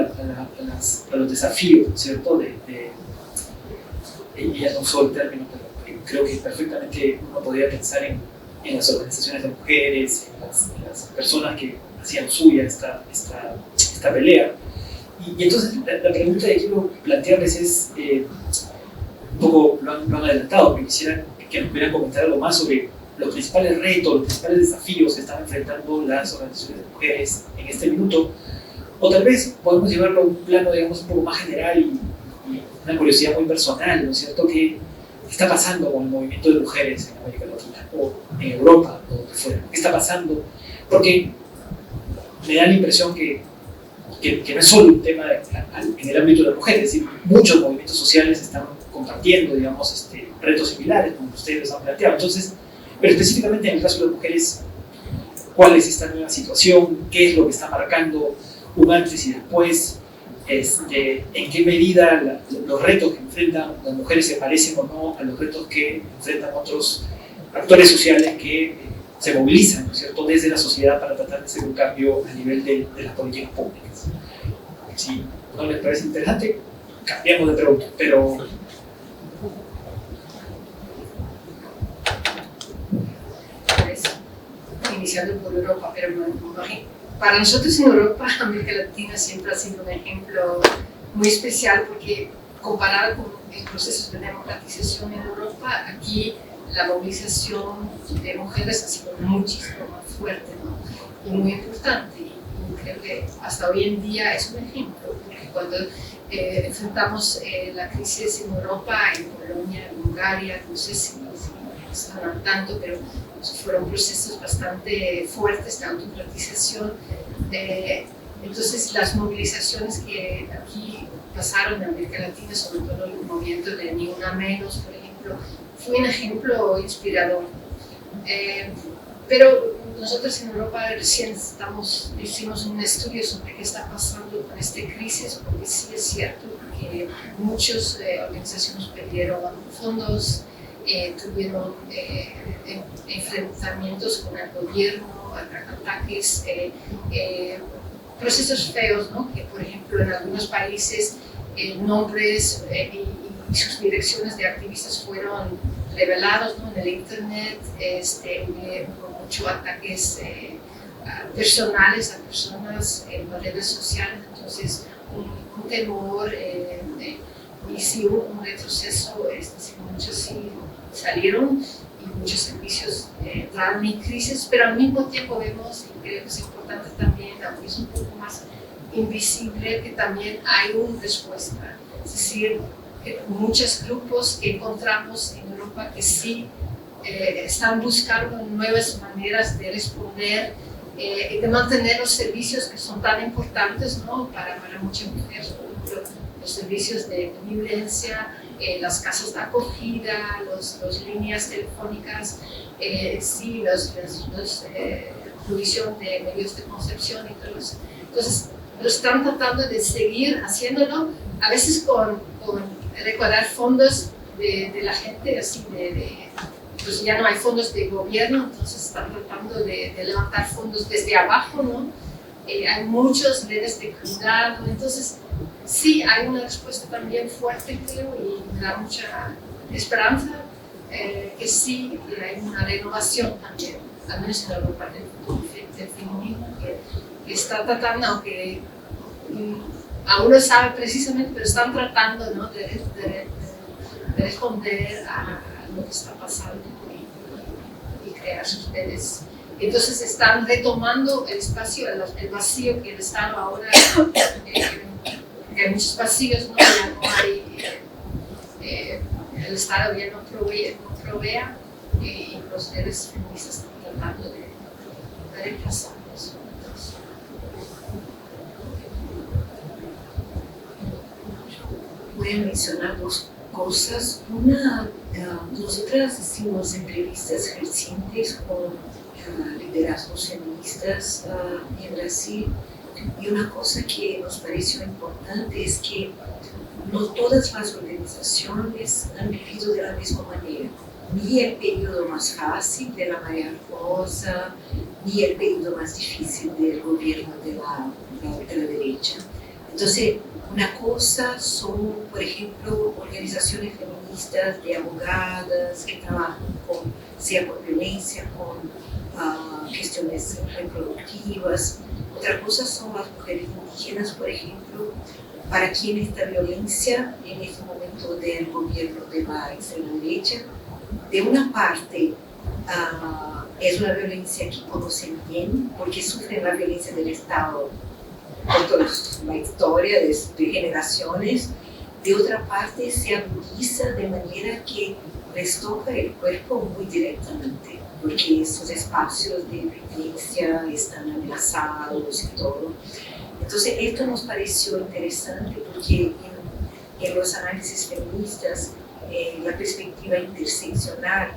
los desafíos, ¿cierto? Ella no usó el término, pero creo que perfectamente uno podría pensar en las organizaciones de mujeres, en las personas que hacían suya esta pelea. Y entonces la pregunta que quiero plantearles es, un poco lo han adelantado, pero quisiera que nos pudieran comentar algo más sobre los principales retos, los principales desafíos que están enfrentando las organizaciones de mujeres en este minuto, o tal vez podemos llevarlo a un plano, digamos, un poco más general y una curiosidad muy personal, ¿no es cierto? ¿Qué está pasando con el movimiento de mujeres en América Latina, o en Europa, o donde fuera? ¿Qué está pasando? Porque me da la impresión que no es solo un tema en el ámbito de las mujeres, es decir, muchos movimientos sociales están compartiendo, digamos, retos similares, como ustedes han planteado. Entonces, pero específicamente en el caso de las mujeres, ¿cuál es esta nueva situación? ¿Qué es lo que está marcando un antes y después? ¿En qué medida los retos que enfrentan las mujeres se parecen o no a los retos que enfrentan otros actores sociales que se movilizan, ¿no es cierto?, desde la sociedad para tratar de hacer un cambio a nivel de las políticas públicas? Si no les parece interesante, cambiamos de pregunta, pero... Iniciando por Europa, pero para nosotros en Europa, América Latina siempre ha sido un ejemplo muy especial, porque comparado con el proceso de democratización en Europa, aquí la movilización de mujeres ha sido muchísimo más fuerte, ¿no? Y muy importante, y creo que hasta hoy en día es un ejemplo, porque cuando enfrentamos la crisis en Europa, en Polonia, en Bulgaria, no sé si están al tanto, pero fueron procesos bastante fuertes de autocratización. Entonces, las movilizaciones que aquí pasaron en América Latina, sobre todo el movimiento de Ni Una Menos, por ejemplo, fue un ejemplo inspirador. Pero nosotros en Europa recién hicimos un estudio sobre qué está pasando con esta crisis, porque sí es cierto que muchas organizaciones perdieron fondos, tuvieron enfrentamientos con el gobierno, ataques, procesos feos, ¿no? Que por ejemplo en algunos países nombres y sus direcciones de activistas fueron revelados, ¿no? En el internet, hubo muchos ataques personales a personas en las redes sociales, entonces un temor y sí hubo un retroceso, muchos sí salieron y muchos servicios entraron en crisis, pero al mismo tiempo vemos, y creo que es importante también, aunque es un poco más invisible, que también hay una respuesta, es decir, muchos grupos que encontramos en Europa que sí están buscando nuevas maneras de responder y de mantener los servicios que son tan importantes, ¿no? para muchas mujeres, por ejemplo, los servicios de violencia, las casas de acogida, las líneas telefónicas, sí, los provisión de medios de concepción y todo eso. Entonces, lo están tratando de seguir haciéndolo, a veces con recaudar fondos de la gente, así pues ya no hay fondos de gobierno, entonces están tratando de levantar fondos desde abajo, ¿no? Hay muchas redes de cuidado, entonces sí hay una respuesta también fuerte, creo, y me da mucha esperanza que sí hay una renovación también, al menos en Europa, del feminismo, que está tratando, aunque aún no sabe precisamente, pero están tratando, ¿no? de responder a lo que está pasando y crear sus redes. Entonces están retomando el espacio, el vacío que el Estado ahora, hay muchos vacíos, ¿no? Ya no hay, el Estado ya no provea y los redes feministas están tratando de reemplazarlos. Voy a mencionar dos cosas. Una, nosotras hicimos entrevistas recientes con liderazgos feministas en Brasil, y una cosa que nos pareció importante es que no todas las organizaciones han vivido de la misma manera. Ni el periodo más fácil de la Marea Rosa, ni el periodo más difícil del gobierno de la derecha. Entonces, una cosa son, por ejemplo, organizaciones feministas de abogadas que trabajan sea por violencia, con cuestiones reproductivas. Otra cosa son las mujeres indígenas, por ejemplo, para quienes esta violencia en este momento del gobierno de la extrema derecha, de una parte es una violencia que conocen bien, porque sufren la violencia del Estado por toda la historia de generaciones. De otra parte se agudiza de manera que les toca el cuerpo muy directamente, porque esos espacios de violencia están amenazados y todo. Entonces esto nos pareció interesante porque en los análisis feministas la perspectiva interseccional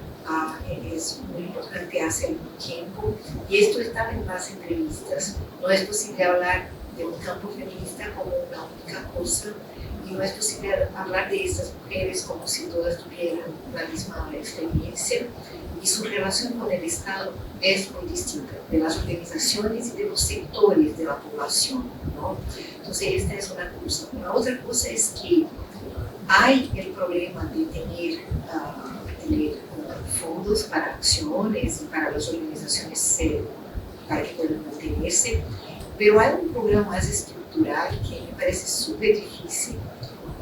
es muy importante hace algún tiempo, y esto estaba en las entrevistas. No es posible hablar de un campo feminista como una única cosa, y no es posible hablar de estas mujeres como si todas tuvieran la misma experiencia, y su relación con el Estado es muy distinta de las organizaciones y de los sectores de la población, ¿no? Entonces esta es una cosa. Una otra cosa es que hay el problema de tener fondos para acciones y para las organizaciones para que puedan mantenerse, pero hay un problema más estructural que me parece súper difícil,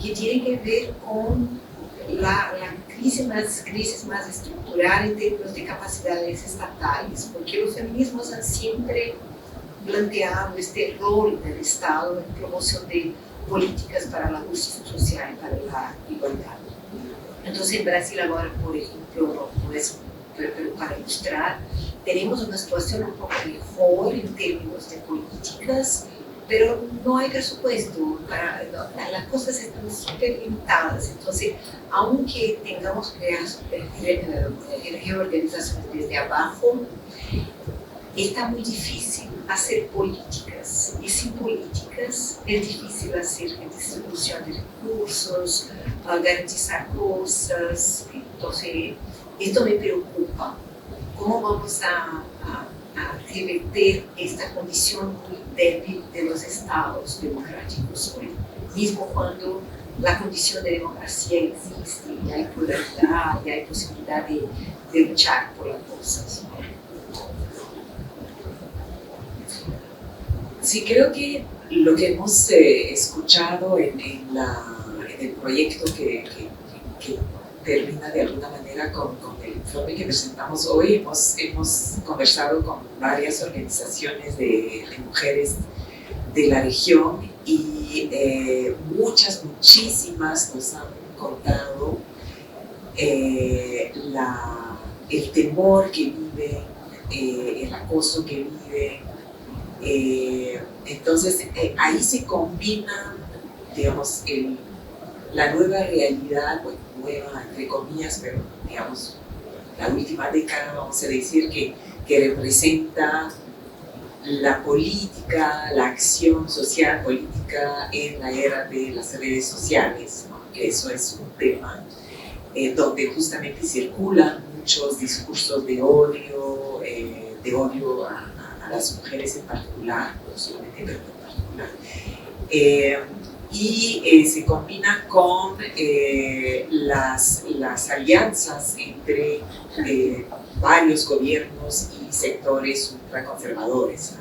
que tiene que ver con la crisis más estructural en términos de capacidades estatales, porque los feminismos han siempre planteado este rol del Estado en promoción de políticas para la justicia social y para la igualdad. Entonces en Brasil ahora, por ejemplo, pero para ilustrar, tenemos una situación un poco mejor en términos de políticas, pero no hay presupuesto, las cosas están súper limitadas. Entonces, aunque tengamos reorganizaciones desde abajo, está muy difícil hacer políticas, y sin políticas es difícil hacer distribución de recursos, garantizar cosas. Entonces, esto me preocupa. ¿Cómo vamos a revertir esta condición muy débil de los estados democráticos hoy? Mismo cuando la condición de democracia existe, y hay pluralidad, y hay posibilidad de luchar por las cosas. Sí, creo que lo que hemos escuchado en el proyecto que termina de alguna manera con el informe que presentamos hoy, hemos conversado con varias organizaciones de mujeres de la región, y muchísimas nos han contado el temor que viven, el acoso que viven. Entonces ahí se combina, digamos, la nueva realidad, bueno, nueva entre comillas, pero digamos la última década, vamos a decir, que representa la política, la acción social política en la era de las redes sociales, ¿no? Que eso es un tema donde justamente circulan muchos discursos de odio a las mujeres en particular, no solamente, pero en particular. Y se combina con las alianzas entre varios gobiernos y sectores ultraconservadores.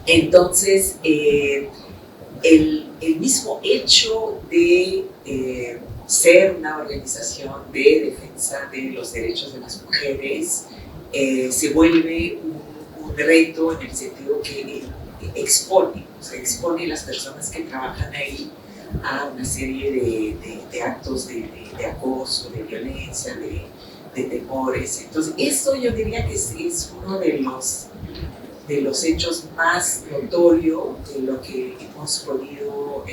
Entonces, el mismo hecho de ser una organización de defensa de los derechos de las mujeres se vuelve un reto en el sentido que expone a las personas que trabajan ahí a una serie de actos de acoso, de violencia, de temores. Entonces, esto yo diría que es uno de los hechos más notorios de lo que hemos podido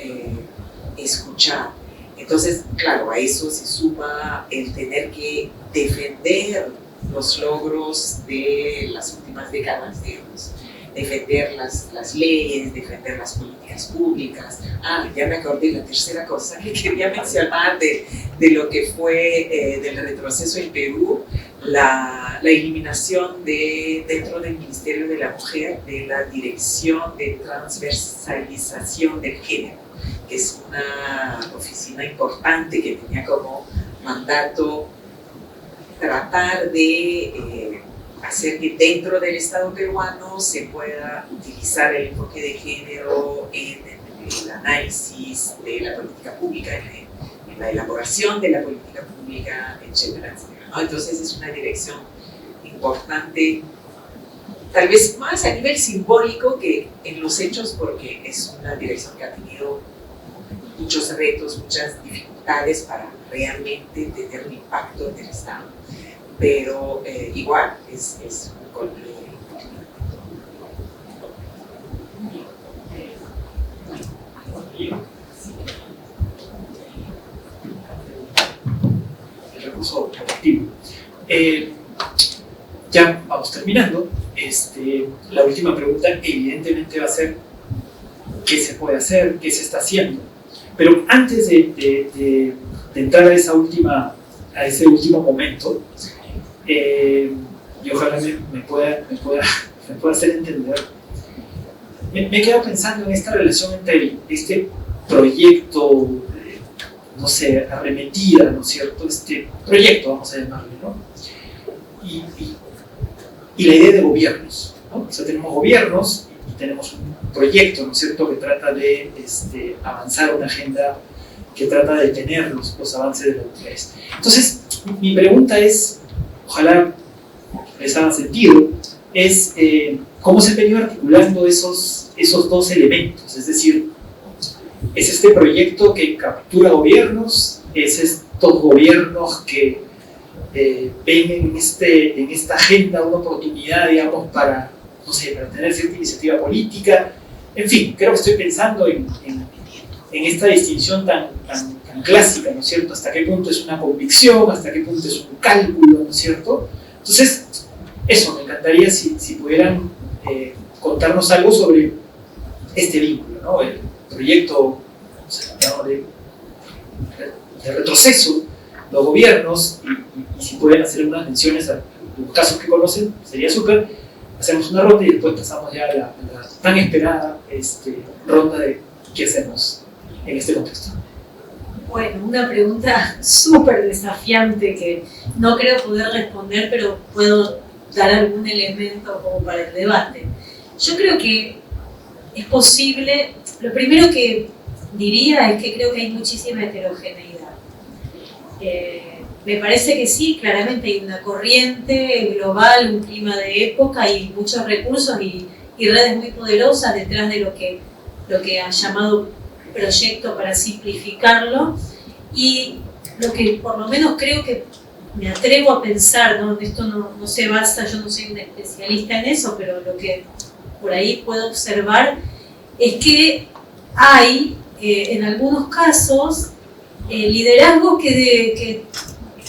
escuchar. Entonces, claro, a eso se suma el tener que defender los logros de las últimas décadas, digamos. Defender las leyes, defender las políticas públicas. Ya me acordé la tercera cosa que quería mencionar de lo que fue del retroceso en Perú, la eliminación dentro del Ministerio de la Mujer de la Dirección de Transversalización del Género, que es una oficina importante que tenía como mandato tratar de hacer que dentro del Estado peruano se pueda utilizar el enfoque de género en el análisis de la política pública, en la elaboración de la política pública, etcétera, etcétera, ¿no? Entonces es una dirección importante, tal vez más a nivel simbólico que en los hechos, porque es una dirección que ha tenido muchos retos, muchas dificultades para realmente tener un impacto en el Estado. Pero igual es un golpe importante. El recurso colectivo. Ya vamos terminando. La última pregunta evidentemente va a ser ¿qué se puede hacer? ¿Qué se está haciendo? Pero antes de entrar a ese último momento, y ojalá me pueda hacer entender. Me he quedado pensando en esta relación entre este proyecto, no sé, arremetida, ¿no es cierto? Este proyecto, vamos a llamarle, ¿no? Y la idea de gobiernos, ¿no? O sea, tenemos gobiernos y tenemos un proyecto, ¿no es cierto?, que trata de avanzar una agenda que trata de detener los avances de las mujeres. Entonces, mi pregunta es, ojalá les haga sentido, es cómo se han venido articulando esos dos elementos, es decir, es este proyecto que captura gobiernos, es estos gobiernos que ven en esta agenda una oportunidad, digamos, para, no sé, para tener cierta iniciativa política. En fin, creo que estoy pensando en esta distinción tan clásica, ¿no es cierto? Hasta qué punto es una convicción, hasta qué punto es un cálculo, ¿no es cierto? Entonces, eso, me encantaría si pudieran contarnos algo sobre este vínculo, ¿no? El proyecto, o sea, de retroceso, los gobiernos, y si pueden hacer unas menciones a los casos que conocen, sería súper. Hacemos una ronda y después pasamos ya a la tan esperada ronda de qué hacemos en este contexto. Bueno, una pregunta súper desafiante que no creo poder responder, pero puedo dar algún elemento como para el debate. Yo creo que es posible, lo primero que diría es que creo que hay muchísima heterogeneidad. Me parece que sí, claramente hay una corriente global, un clima de época y muchos recursos y redes muy poderosas detrás de lo que han llamado proyecto para simplificarlo, y lo que por lo menos creo que me atrevo a pensar, ¿no? Esto no se basa, yo no soy una especialista en eso, pero lo que por ahí puedo observar es que hay en algunos casos liderazgos que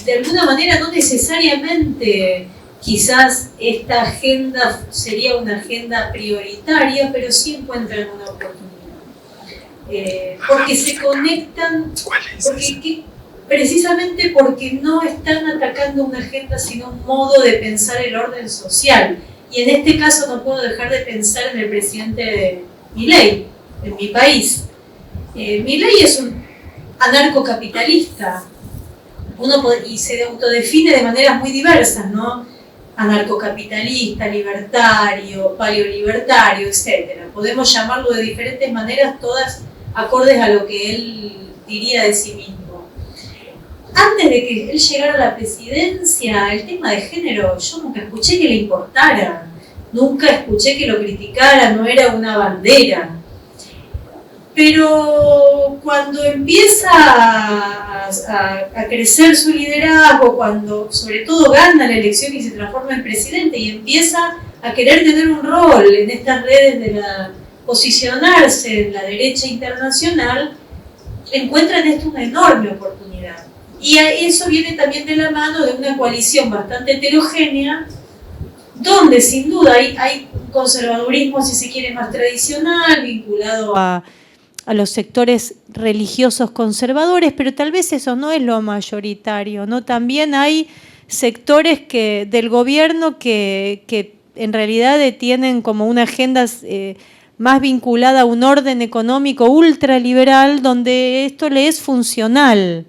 de alguna manera no necesariamente quizás esta agenda sería una agenda prioritaria, pero sí encuentran una oportunidad. Porque se conectan, precisamente porque no están atacando una agenda, sino un modo de pensar el orden social. Y en este caso no puedo dejar de pensar en el presidente Milei, en mi país. Milei es un anarcocapitalista, y se autodefine de maneras muy diversas, ¿no? Anarcocapitalista, libertario, paleolibertario, etc. Podemos llamarlo de diferentes maneras, todas acordes a lo que él diría de sí mismo. Antes de que él llegara a la presidencia, el tema de género, yo nunca escuché que le importara, nunca escuché que lo criticara, no era una bandera. Pero cuando empieza a crecer su liderazgo, cuando sobre todo gana la elección y se transforma en presidente y empieza a querer tener un rol en estas redes de posicionarse en la derecha internacional, encuentra en esto una enorme oportunidad. Y eso viene también de la mano de una coalición bastante heterogénea, donde sin duda hay un conservadurismo, si se quiere, más tradicional, vinculado a los sectores religiosos conservadores, pero tal vez eso no es lo mayoritario, ¿no? También hay sectores del gobierno que en realidad tienen como una agenda más vinculada a un orden económico ultraliberal, donde esto le es funcional.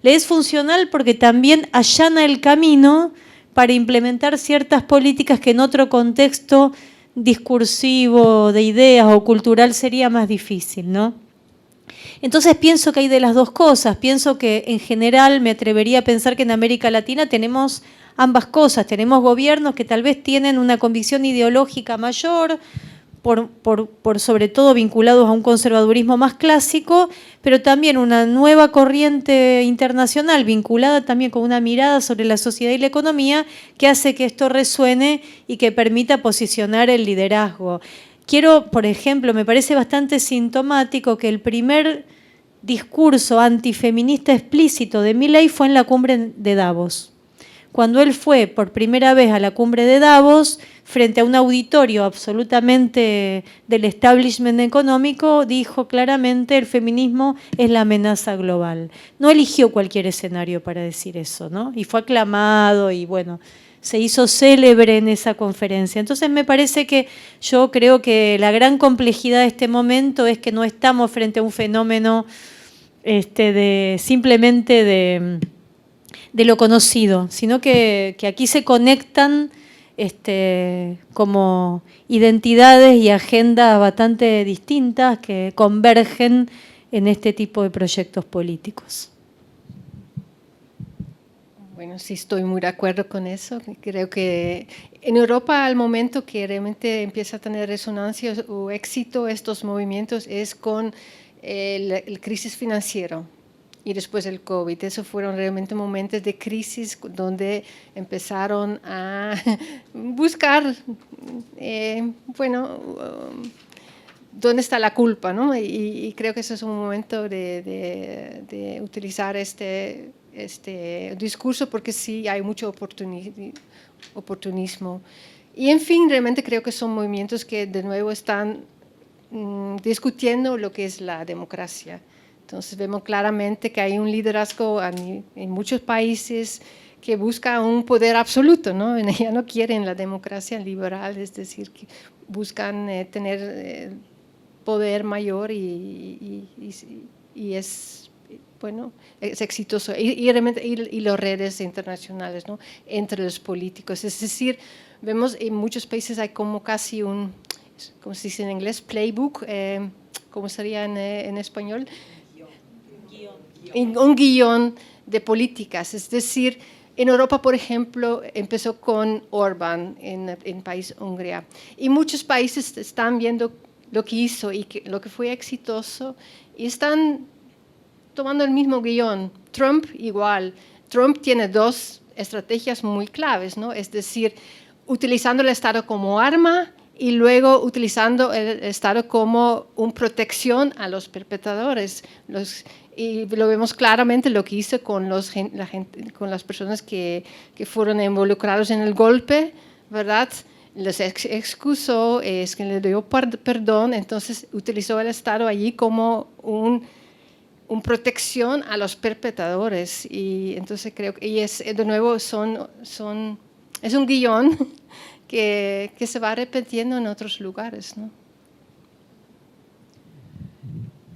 Le es funcional porque también allana el camino para implementar ciertas políticas que en otro contexto discursivo, de ideas o cultural sería más difícil, ¿no? Entonces pienso que hay de las dos cosas. Pienso que en general me atrevería a pensar que en América Latina tenemos ambas cosas. Tenemos gobiernos que tal vez tienen una convicción ideológica mayor, por sobre todo vinculados a un conservadurismo más clásico, pero también una nueva corriente internacional vinculada también con una mirada sobre la sociedad y la economía que hace que esto resuene y que permita posicionar el liderazgo. Por ejemplo, me parece bastante sintomático que el primer discurso antifeminista explícito de Milei fue en la cumbre de Davos. Cuando él fue por primera vez a la cumbre de Davos, frente a un auditorio absolutamente del establishment económico, dijo claramente: el feminismo es la amenaza global. No eligió cualquier escenario para decir eso, ¿no? Y fue aclamado y bueno, se hizo célebre en esa conferencia. Entonces me parece que yo creo que la gran complejidad de este momento es que no estamos frente a un fenómeno simplemente de lo conocido, sino que aquí se conectan como identidades y agendas bastante distintas que convergen en este tipo de proyectos políticos. Bueno, sí, estoy muy de acuerdo con eso. Creo que en Europa, al momento que realmente empieza a tener resonancia o éxito estos movimientos es con el crisis financiero y después el COVID. Esos fueron realmente momentos de crisis donde empezaron a buscar, dónde está la culpa, ¿no? Y creo que ese es un momento de utilizar este discurso, porque sí hay mucho oportunismo. Y en fin, realmente creo que son movimientos que de nuevo están discutiendo lo que es la democracia. Entonces vemos claramente que hay un liderazgo en muchos países que busca un poder absoluto, ¿no? Ya no quieren la democracia liberal, es decir, que buscan tener poder mayor y es, bueno, es exitoso. Y las redes internacionales, ¿no? Entre los políticos. Es decir, vemos en muchos países hay como casi un, ¿cómo se dice en inglés? Playbook, ¿cómo sería en español? Un guión de políticas. Es decir, en Europa, por ejemplo, empezó con Orbán en país Hungría. Y muchos países están viendo lo que hizo y lo que fue exitoso y están tomando el mismo guión. Trump igual. Trump tiene dos estrategias muy claves, ¿no? Es decir, utilizando el Estado como arma y luego utilizando el Estado como una protección a los perpetradores. Y lo vemos claramente lo que hizo con, con las personas que fueron involucrados en el golpe, ¿verdad? Les excusó, es que le dio perdón, entonces utilizó el Estado allí como una protección a los perpetradores. Y entonces creo que, y de nuevo, es un guión que se va repitiendo en otros lugares, ¿no?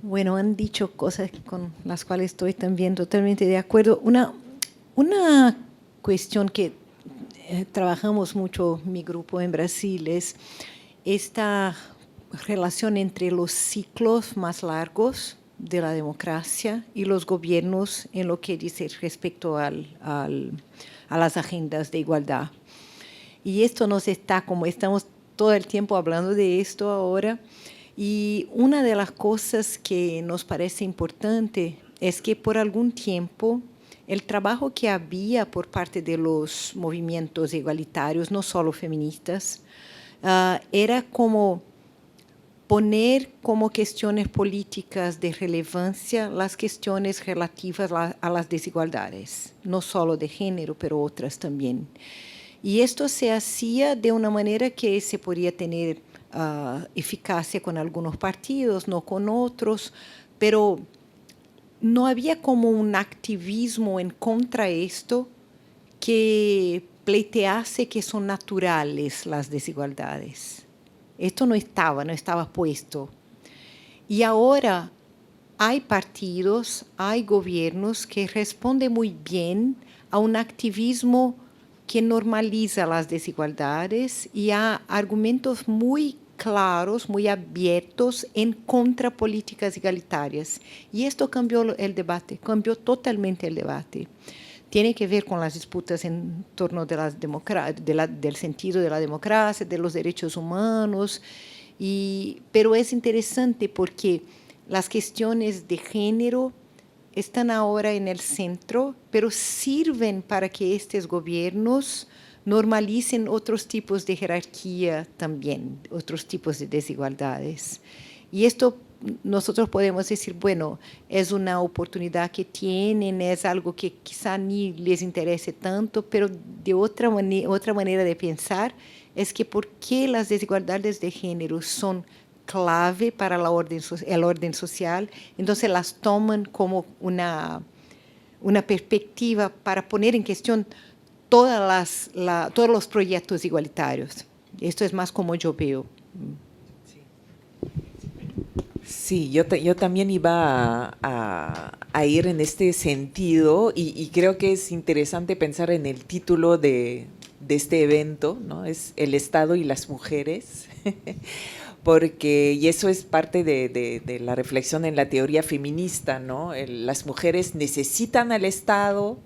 Bueno, han dicho cosas con las cuales estoy también totalmente de acuerdo. Una cuestión que trabajamos mucho mi grupo en Brasil es esta relación entre los ciclos más largos de la democracia y los gobiernos en lo que dice respecto a las agendas de igualdad. Y esto nos está, como estamos todo el tiempo hablando de esto ahora, y una de las cosas que nos parece importante es que por algún tiempo el trabajo que había por parte de los movimientos igualitarios, no solo feministas, era como poner como cuestiones políticas de relevancia las cuestiones relativas a las desigualdades, no solo de género, pero otras también. Y esto se hacía de una manera que se podía tener eficacia con algunos partidos, no con otros, pero no había como un activismo en contra de esto que pleitease que son naturales las desigualdades. Esto no estaba puesto. Y ahora hay partidos, hay gobiernos que responden muy bien a un activismo que normaliza las desigualdades y a argumentos muy claros, muy abiertos en contra políticas igualitarias. Y esto cambió el debate, cambió totalmente el debate. Tiene que ver con las disputas en torno de del sentido de la democracia, de los derechos humanos, pero es interesante porque las cuestiones de género están ahora en el centro, pero sirven para que estos gobiernos normalicen otros tipos de jerarquía también, otros tipos de desigualdades. Y esto nosotros podemos decir, bueno, es una oportunidad que tienen, es algo que quizá ni les interese tanto, pero de otra manera de pensar es que por qué las desigualdades de género son clave para el orden social, entonces las toman como una perspectiva para poner en cuestión todos los proyectos igualitarios. Esto es más como yo veo. Sí, yo también iba a ir en este sentido y creo que es interesante pensar en el título de este evento, ¿no? Es el Estado y las mujeres, y eso es parte de la reflexión en la teoría feminista, ¿no? Las mujeres necesitan al Estado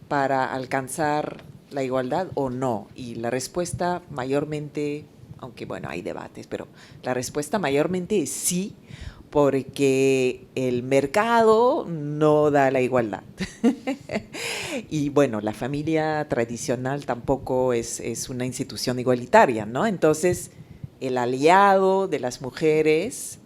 para alcanzar la igualdad o no, y la respuesta mayormente, aunque bueno, hay debates, pero la respuesta mayormente es sí, porque el mercado no da la igualdad. Y bueno, la familia tradicional tampoco es una institución igualitaria, ¿no? Entonces, el aliado de las mujeres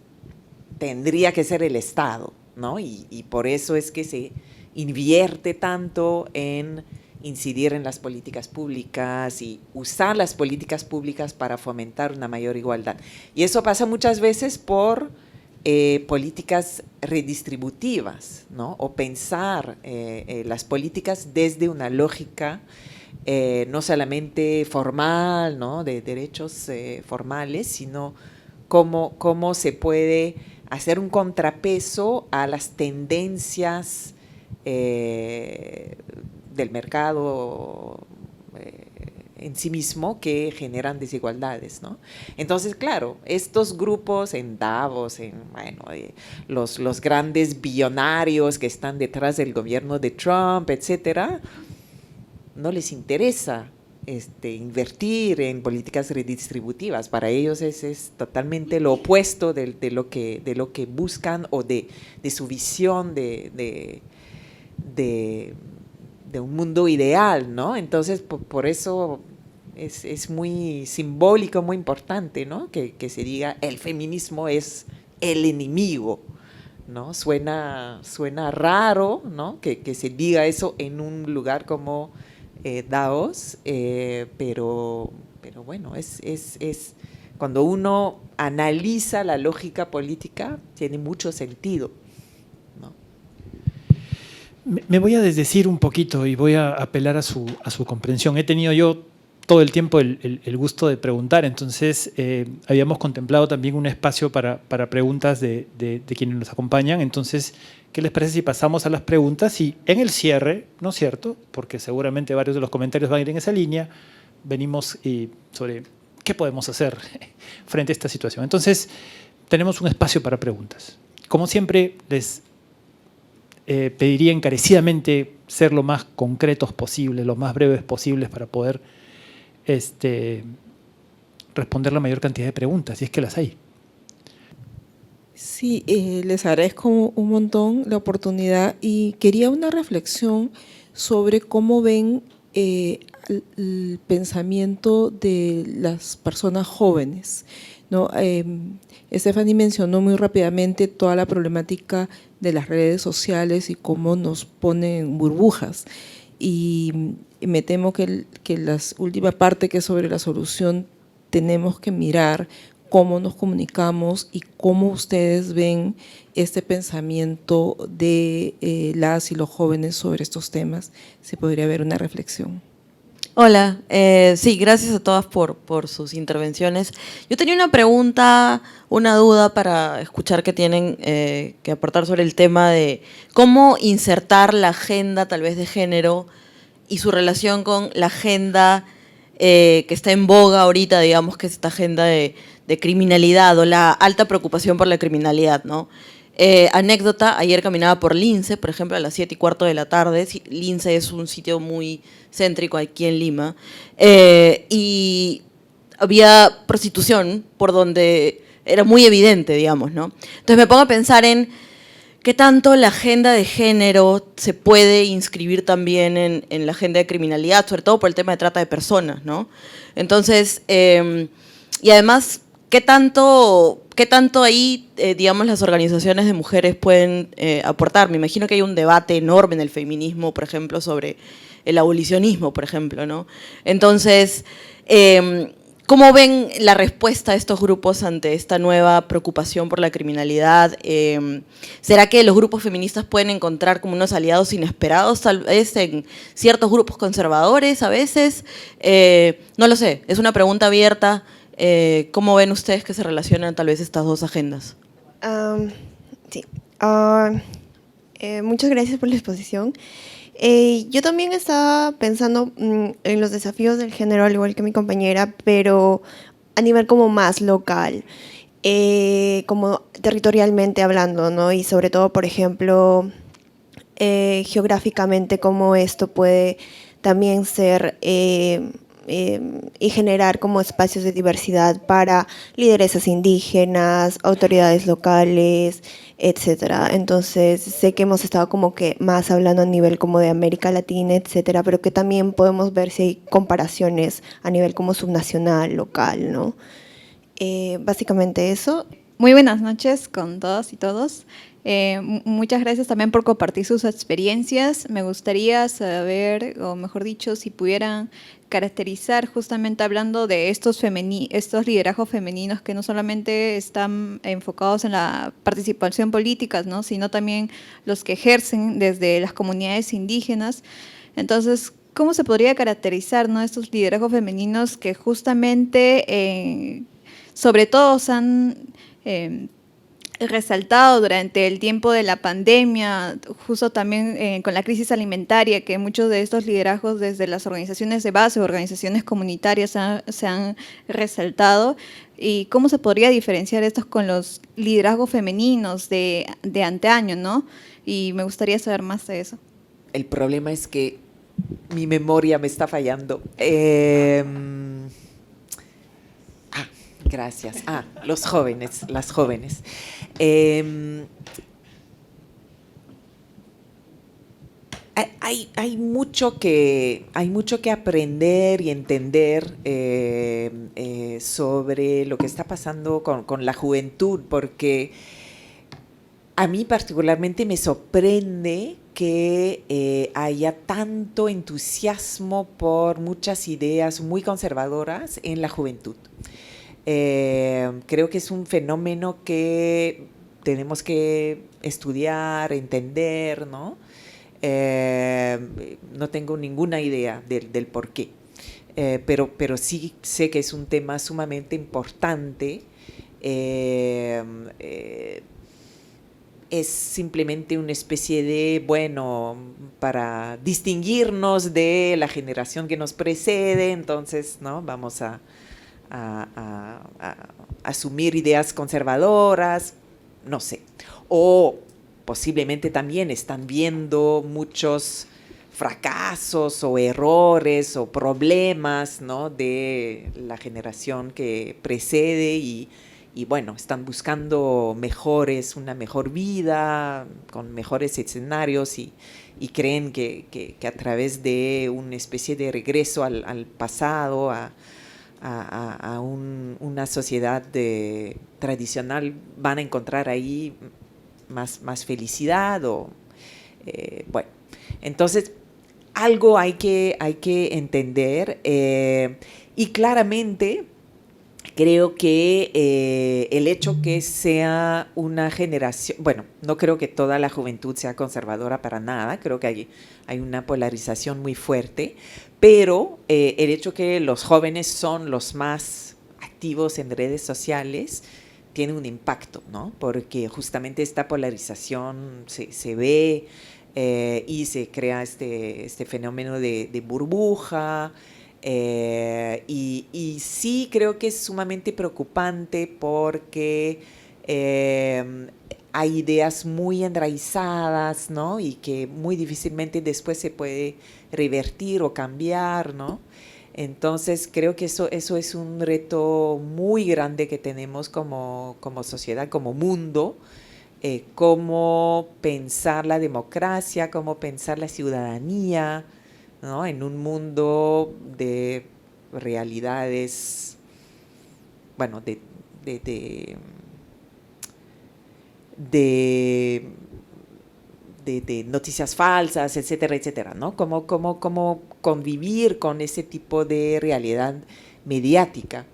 tendría que ser el Estado, ¿no? Y por eso es que se invierte tanto en incidir en las políticas públicas y usar las políticas públicas para fomentar una mayor igualdad. Y eso pasa muchas veces por políticas redistributivas, ¿no? O pensar las políticas desde una lógica no solamente formal, ¿no? De derechos formales, sino cómo se puede hacer un contrapeso a las tendencias del mercado en sí mismo que generan desigualdades, ¿no? Entonces, claro, estos grupos en Davos, los grandes billonarios que están detrás del gobierno de Trump, etcétera, no les interesa invertir en políticas redistributivas. Para ellos es totalmente lo opuesto de lo que buscan o de su visión de un mundo ideal, ¿no? Entonces, por eso es muy simbólico, muy importante, ¿no? Que se diga el feminismo es el enemigo, ¿no? Suena raro, ¿no? Que se diga eso en un lugar como Davos, pero bueno, es cuando uno analiza la lógica política, tiene mucho sentido, ¿no? Me voy a desdecir un poquito y voy a apelar a su comprensión. He tenido yo todo el tiempo el gusto de preguntar, entonces habíamos contemplado también un espacio para preguntas de quienes nos acompañan. Entonces, ¿qué les parece si pasamos a las preguntas? Y en el cierre, ¿no es cierto?, porque seguramente varios de los comentarios van a ir en esa línea, venimos sobre qué podemos hacer frente a esta situación. Entonces, tenemos un espacio para preguntas. Como siempre, les pediría encarecidamente ser lo más concretos posible, lo más breves posibles para poder responder la mayor cantidad de preguntas, si es que las hay. Sí, les agradezco un montón la oportunidad y quería una reflexión sobre cómo ven el pensamiento de las personas jóvenes, ¿no? Stephanie mencionó muy rápidamente toda la problemática de las redes sociales y cómo nos ponen burbujas. Y me temo que la última parte, que es sobre la solución, tenemos que mirar cómo nos comunicamos y cómo ustedes ven este pensamiento de las y los jóvenes sobre estos temas. Se podría ver una reflexión. Hola, sí, gracias a todas por sus intervenciones. Yo tenía una pregunta, una duda para escuchar que tienen que aportar sobre el tema de cómo insertar la agenda tal vez de género y su relación con la agenda que está en boga ahorita, digamos, que es esta agenda de criminalidad o la alta preocupación por la criminalidad, ¿no? Anécdota, ayer caminaba por Lince, por ejemplo, a las 7:15 de la tarde. Lince es un sitio muy céntrico aquí en Lima, y había prostitución por donde era muy evidente, digamos, ¿no? Entonces me pongo a pensar en qué tanto la agenda de género se puede inscribir también en la agenda de criminalidad, sobre todo por el tema de trata de personas, ¿no? Entonces, y además, ¿qué tanto ahí, digamos, las organizaciones de mujeres pueden aportar? Me imagino que hay un debate enorme en el feminismo, por ejemplo, sobre el abolicionismo, por ejemplo, ¿no? Entonces, ¿cómo ven la respuesta de estos grupos ante esta nueva preocupación por la criminalidad? ¿Será que los grupos feministas pueden encontrar como unos aliados inesperados, tal vez en ciertos grupos conservadores a veces? No lo sé, es una pregunta abierta. ¿Cómo ven ustedes que se relacionan tal vez estas dos agendas? Sí. Muchas gracias por la exposición. Yo también estaba pensando en los desafíos del género, al igual que mi compañera, pero a nivel como más local, como territorialmente hablando, ¿no? Y sobre todo, por ejemplo, geográficamente, cómo esto puede también ser y generar como espacios de diversidad para lideresas indígenas, autoridades locales, etcétera. Entonces sé que hemos estado como que más hablando a nivel como de América Latina, etcétera, pero que también podemos ver si hay comparaciones a nivel como subnacional, local, ¿no? Básicamente eso. Muy buenas noches con todas y todos. Muchas gracias también por compartir sus experiencias. Me gustaría saber, o mejor dicho, si pudieran caracterizar, justamente hablando de estos liderazgos femeninos que no solamente están enfocados en la participación política, ¿no?, sino también los que ejercen desde las comunidades indígenas. Entonces, ¿cómo se podría caracterizar, ¿no?, estos liderazgos femeninos que justamente, sobre todo, se han resaltado durante el tiempo de la pandemia, justo también con la crisis alimentaria, que muchos de estos liderazgos desde las organizaciones de base, organizaciones comunitarias se han resaltado? ¿Y cómo se podría diferenciar estos con los liderazgos femeninos de antaño, ¿no? Y me gustaría saber más de eso. El problema es que mi memoria me está fallando. Gracias. Los jóvenes, las jóvenes. hay mucho que aprender y entender sobre lo que está pasando con la juventud, porque a mí particularmente me sorprende que haya tanto entusiasmo por muchas ideas muy conservadoras en la juventud. Creo que es un fenómeno que tenemos que estudiar, entender, ¿no? No tengo ninguna idea del por qué, pero sí sé que es un tema sumamente importante. Es simplemente una especie de, bueno, para distinguirnos de la generación que nos precede, entonces, ¿no? Vamos a asumir ideas conservadoras, no sé. O posiblemente también están viendo muchos fracasos o errores o problemas, ¿no? De la generación que precede y bueno, están buscando una mejor vida, con mejores escenarios y creen que a través de una especie de regreso al pasado, a una sociedad tradicional, van a encontrar ahí más felicidad. Bueno, entonces algo hay que entender y claramente creo que el hecho que sea una generación, bueno, no creo que toda la juventud sea conservadora para nada, creo que hay una polarización muy fuerte, pero el hecho que los jóvenes son los más activos en redes sociales tiene un impacto, ¿no? Porque justamente esta polarización se ve y se crea este fenómeno de burbuja. Y sí creo que es sumamente preocupante porque hay ideas muy enraizadas, ¿no? Y que muy difícilmente después se puede revertir o cambiar, ¿no? Entonces creo que eso es un reto muy grande que tenemos como sociedad, como mundo, cómo pensar la democracia, cómo pensar la ciudadanía, ¿no? En un mundo de realidades, bueno, de noticias falsas, etcétera, etcétera, ¿no? Cómo convivir con ese tipo de realidad mediática.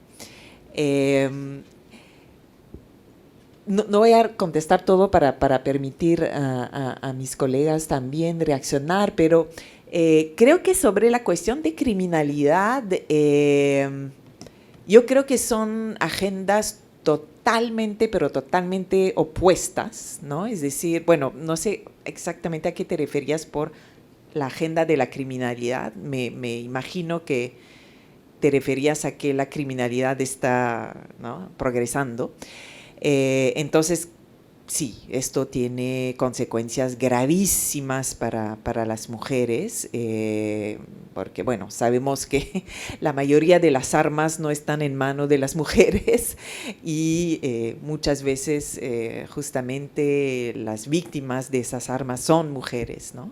No voy a contestar todo para permitir a mis colegas también reaccionar, pero creo que sobre la cuestión de criminalidad, yo creo que son agendas totalmente, pero totalmente opuestas, ¿no? Es decir, bueno, no sé exactamente a qué te referías por la agenda de la criminalidad. Me imagino que te referías a que la criminalidad está, ¿no?, progresando. Entonces, sí, esto tiene consecuencias gravísimas para las mujeres, porque, bueno, sabemos que la mayoría de las armas no están en manos de las mujeres y muchas veces justamente las víctimas de esas armas son mujeres, ¿no?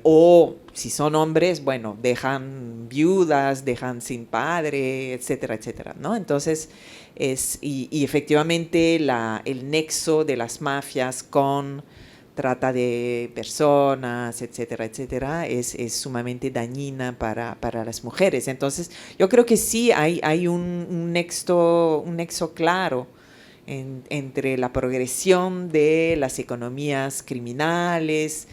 O si son hombres, bueno, dejan viudas, dejan sin padre, etcétera, etcétera, ¿no? Entonces, y efectivamente el nexo de las mafias con trata de personas, etcétera, etcétera, es sumamente dañina para las mujeres. Entonces, yo creo que sí hay un nexo claro entre la progresión de las economías criminales,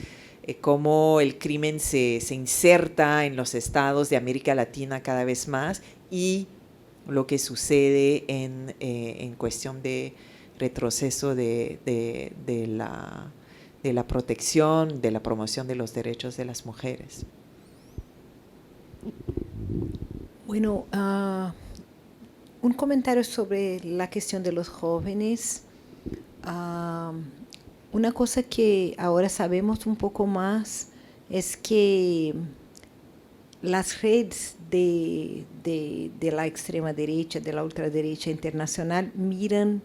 cómo el crimen se inserta en los estados de América Latina cada vez más y lo que sucede en cuestión de retroceso de la protección, de la promoción de los derechos de las mujeres. Bueno, un comentario sobre la cuestión de los jóvenes. Una cosa que ahora sabemos un poco más es que las redes de la extrema derecha, de la ultraderecha internacional, miran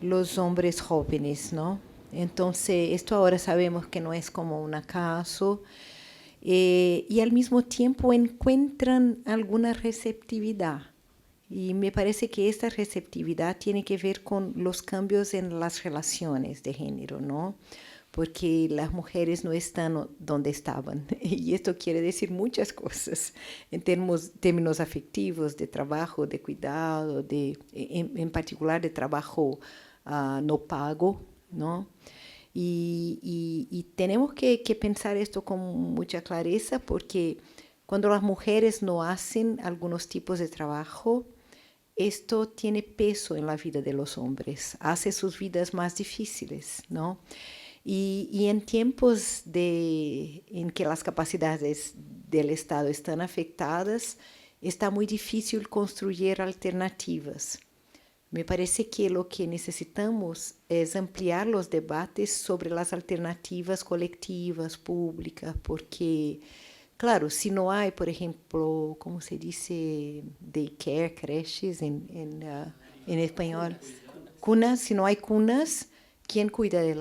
los hombres jóvenes, ¿no? Entonces, esto ahora sabemos que no es como un acaso, y al mismo tiempo encuentran alguna receptividad. Y me parece que esta receptividad tiene que ver con los cambios en las relaciones de género, ¿no? Porque las mujeres no están donde estaban. Y esto quiere decir muchas cosas en términos afectivos, de trabajo, de cuidado, en particular de trabajo no pago, ¿no? Y tenemos que pensar esto con mucha clareza, porque cuando las mujeres no hacen algunos tipos de trabajo, esto tiene peso en la vida de los hombres, hace sus vidas más difíciles, ¿no? Y en tiempos en que las capacidades del Estado están afectadas, está muy difícil construir alternativas. Me parece que lo que necesitamos es ampliar los debates sobre las alternativas colectivas, públicas, porque, claro, si no hay, por ejemplo, ¿cómo se dice? Daycare, creches en español. Cunas, si no hay cunas, ¿quién cuida de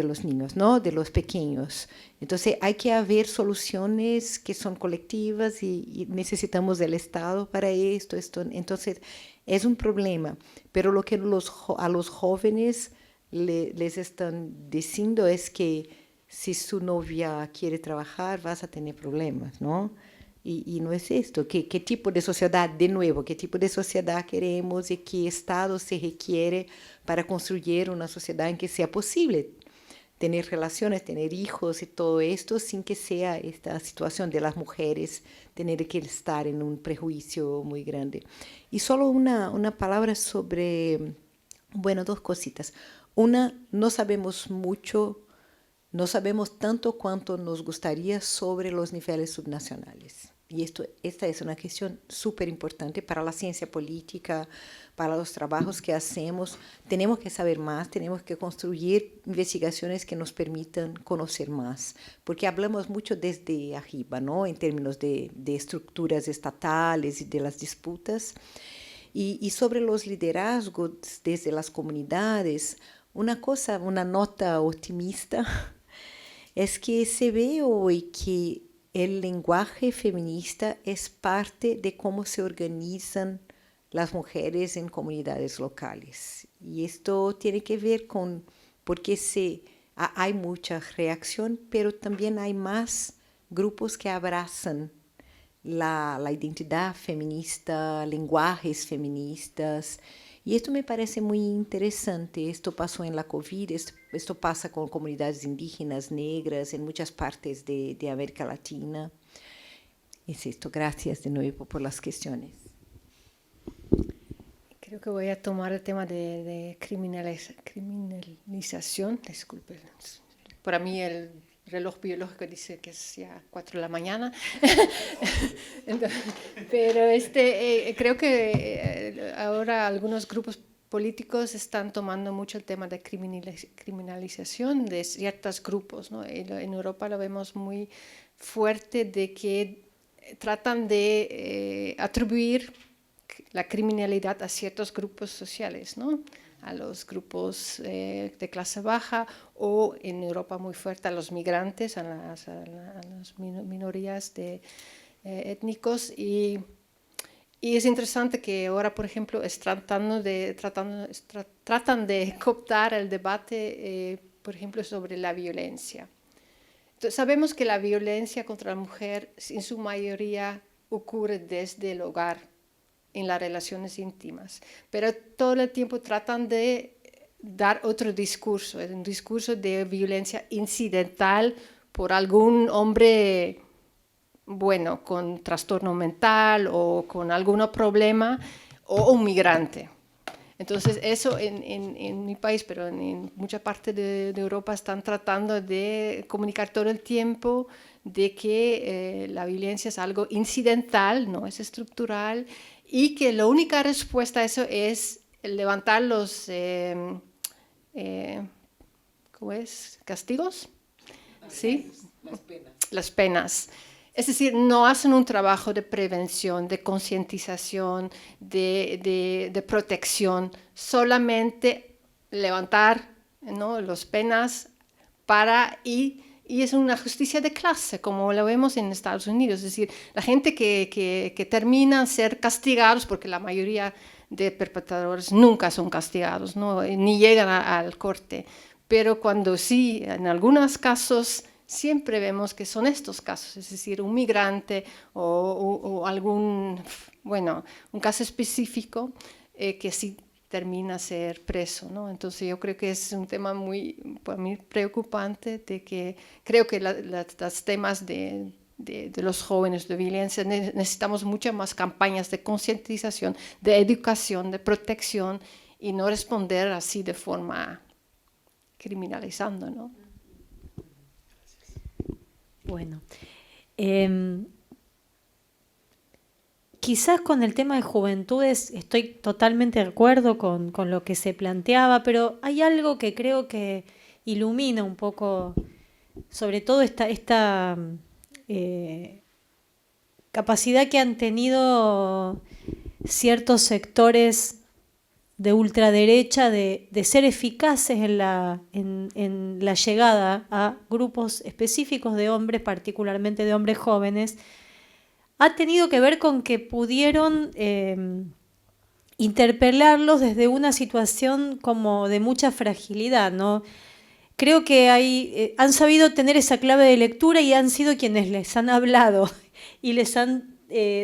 los niños, no? De los pequeños. Entonces hay que haber soluciones que son colectivas y necesitamos del Estado para esto. Entonces es un problema, pero lo que a los jóvenes les están diciendo es que si su novia quiere trabajar vas a tener problemas, ¿no? Y no es esto. ¿Qué tipo de sociedad, de nuevo, qué tipo de sociedad queremos y qué Estado se requiere para construir una sociedad en que sea posible tener relaciones, tener hijos y todo esto sin que sea esta situación de las mujeres tener que estar en un prejuicio muy grande? Y solo una palabra sobre, bueno, dos cositas. Una, no sabemos mucho, no sabemos tanto cuanto nos gustaría sobre los niveles subnacionales. Y esta es una cuestión súper importante para la ciencia política, para los trabajos que hacemos. Tenemos que saber más, tenemos que construir investigaciones que nos permitan conocer más, porque hablamos mucho desde arriba, ¿no? En términos de estructuras estatales y de las disputas. Y sobre los liderazgos desde las comunidades, una nota optimista es que se ve hoy que el lenguaje feminista es parte de cómo se organizan las mujeres en comunidades locales. Y esto tiene que ver con porque hay mucha reacción, pero también hay más grupos que abrazan la identidad feminista, lenguajes feministas. Y esto me parece muy interesante. Esto pasó en la COVID, esto pasa con comunidades indígenas, negras, en muchas partes de América Latina. Es esto. Gracias de nuevo por las cuestiones. Creo que voy a tomar el tema de criminalización. Disculpen. Para mí el reloj biológico dice que es ya 4 de la mañana. Entonces, pero creo que ahora algunos grupos políticos están tomando mucho el tema de criminalización de ciertos grupos, ¿no? En Europa lo vemos muy fuerte, de que tratan de atribuir la criminalidad a ciertos grupos sociales, ¿no? A los grupos de clase baja, o en Europa muy fuerte a los migrantes, a las minorías étnicos. Y es interesante que ahora, por ejemplo, tratan de cooptar el debate, por ejemplo, sobre la violencia. Entonces, sabemos que la violencia contra la mujer en su mayoría ocurre desde el hogar, en las relaciones íntimas, pero todo el tiempo tratan de dar otro discurso, un discurso de violencia incidental por algún hombre, bueno, con trastorno mental o con algún problema, o un migrante. Entonces eso en mi país, pero en mucha parte de Europa, están tratando de comunicar todo el tiempo de que la violencia es algo incidental, no es estructural, y que la única respuesta a eso es levantar los ¿cómo es? ¿Castigos? ¿Sí? Las penas. Es decir, no hacen un trabajo de prevención, de concientización, de protección, solamente levantar ¿no? Las penas y es una justicia de clase, como lo vemos en Estados Unidos. Es decir, la gente que termina ser castigados, porque la mayoría de perpetradores nunca son castigados, ¿no? Ni llegan al corte. Pero cuando sí, en algunos casos, siempre vemos que son estos casos, es decir, un migrante o algún, bueno, un caso específico que sí termina ser preso, ¿no? Entonces yo creo que es un tema muy, para mí, preocupante, de que creo que los temas de los jóvenes, de violencia, necesitamos muchas más campañas de concientización, de educación, de protección, y no responder así de forma criminalizando, ¿no? Bueno, quizás con el tema de juventudes estoy totalmente de acuerdo con lo que se planteaba, pero hay algo que creo que ilumina un poco, sobre todo esta capacidad que han tenido ciertos sectores de ultraderecha de ser eficaces en la llegada a grupos específicos de hombres, particularmente de hombres jóvenes, ha tenido que ver con que pudieron interpelarlos desde una situación como de mucha fragilidad, ¿no? Creo que han sabido tener esa clave de lectura y han sido quienes les han hablado y les han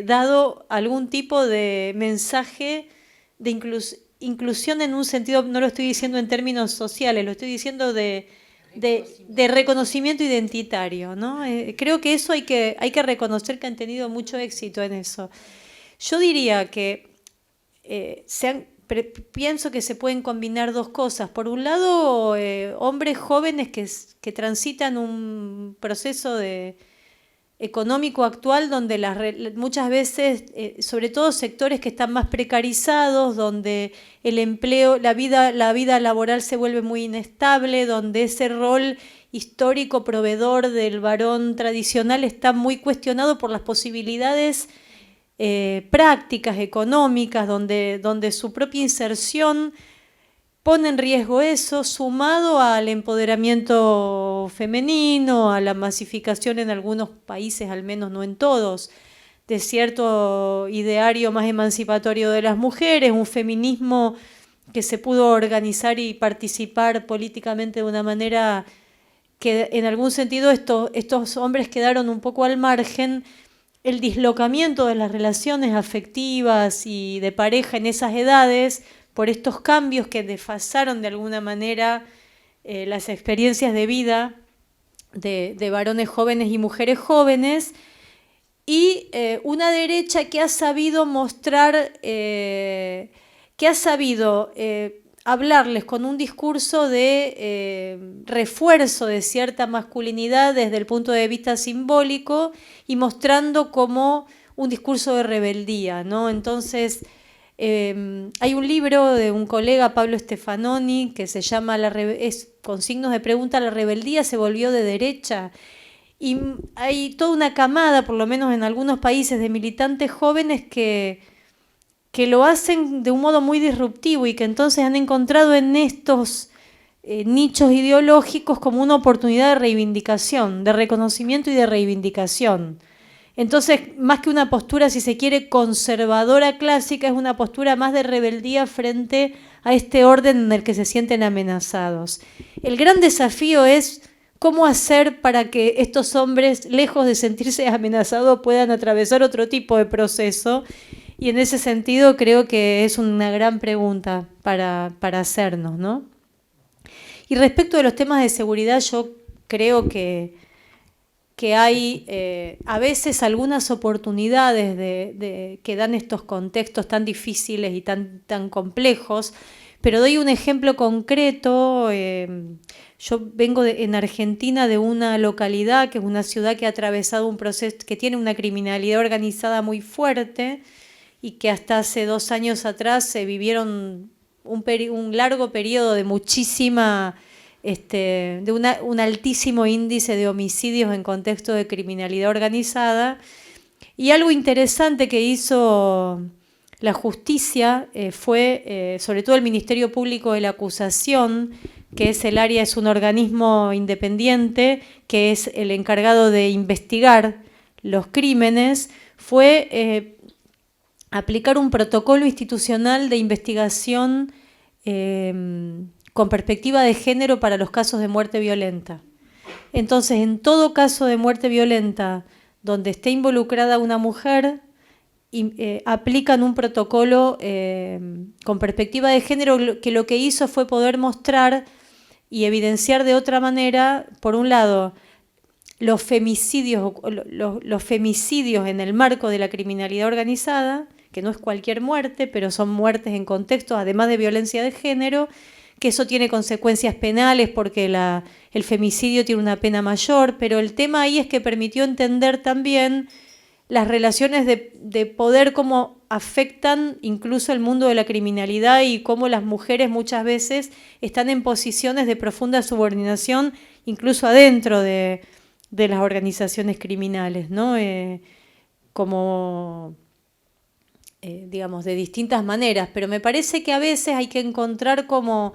dado algún tipo de mensaje de inclusión en un sentido, no lo estoy diciendo en términos sociales, lo estoy diciendo de reconocimiento identitario, ¿no? Creo que eso hay que reconocer que han tenido mucho éxito en eso. Yo diría que pienso que se pueden combinar dos cosas. Por un lado, hombres jóvenes que transitan un proceso económico actual donde muchas veces, sobre todo sectores que están más precarizados, donde el empleo, la vida laboral se vuelve muy inestable, donde ese rol histórico proveedor del varón tradicional está muy cuestionado por las posibilidades prácticas, económicas, donde su propia inserción pone en riesgo eso, sumado al empoderamiento femenino, a la masificación en algunos países, al menos no en todos, de cierto ideario más emancipatorio de las mujeres, un feminismo que se pudo organizar y participar políticamente de una manera que en algún sentido estos hombres quedaron un poco al margen. El dislocamiento de las relaciones afectivas y de pareja en esas edades por estos cambios que desfasaron de alguna manera las experiencias de vida de varones jóvenes y mujeres jóvenes, y una derecha que ha sabido mostrar, que ha sabido hablarles con un discurso de refuerzo de cierta masculinidad desde el punto de vista simbólico y mostrando como un discurso de rebeldía, ¿no? Entonces, hay un libro de un colega, Pablo Stefanoni, que se llama con signos de pregunta, la rebeldía se volvió de derecha. Y hay toda una camada, por lo menos en algunos países, de militantes jóvenes que lo hacen de un modo muy disruptivo y que entonces han encontrado en estos nichos ideológicos como una oportunidad de reivindicación, de reconocimiento y de reivindicación. Entonces, más que una postura, si se quiere, conservadora clásica, es una postura más de rebeldía frente a este orden en el que se sienten amenazados. El gran desafío es cómo hacer para que estos hombres, lejos de sentirse amenazados, puedan atravesar otro tipo de proceso. Y en ese sentido creo que es una gran pregunta para hacernos, ¿no? Y respecto de los temas de seguridad, yo creo que hay a veces algunas oportunidades que dan estos contextos tan difíciles y tan complejos, pero doy un ejemplo concreto. Yo vengo en Argentina de una localidad que es una ciudad que ha atravesado un proceso, que tiene una criminalidad organizada muy fuerte y que hasta hace 2 años atrás se vivieron un largo periodo de muchísima... un altísimo índice de homicidios en contexto de criminalidad organizada. Y algo interesante que hizo la justicia fue, sobre todo el Ministerio Público de la Acusación, que es un organismo independiente, que es el encargado de investigar los crímenes, fue aplicar un protocolo institucional de investigación con perspectiva de género para los casos de muerte violenta. Entonces, en todo caso de muerte violenta donde esté involucrada una mujer, aplican un protocolo con perspectiva de género, que lo que hizo fue poder mostrar y evidenciar de otra manera, por un lado, los femicidios en el marco de la criminalidad organizada, que no es cualquier muerte, pero son muertes en contextos, además de violencia de género, que eso tiene consecuencias penales porque el femicidio tiene una pena mayor, pero el tema ahí es que permitió entender también las relaciones de poder, cómo afectan incluso el mundo de la criminalidad y cómo las mujeres muchas veces están en posiciones de profunda subordinación, incluso adentro de las organizaciones criminales, ¿no? Digamos, de distintas maneras, pero me parece que a veces hay que encontrar como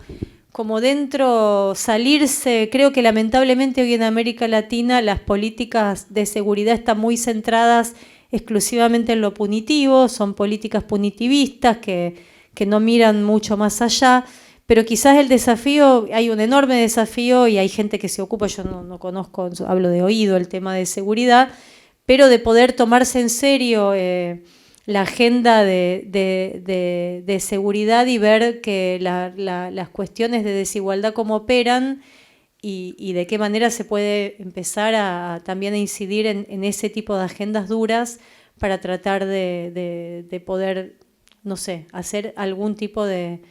dentro, salirse. Creo que lamentablemente hoy en América Latina las políticas de seguridad están muy centradas exclusivamente en lo punitivo, son políticas punitivistas que no miran mucho más allá, pero quizás el desafío, hay un enorme desafío y hay gente que se ocupa, yo no conozco, hablo de oído el tema de seguridad, pero de poder tomarse en serio la agenda de seguridad y ver que las cuestiones de desigualdad cómo operan y de qué manera se puede empezar también a incidir en ese tipo de agendas duras para tratar de poder, no sé, hacer algún tipo de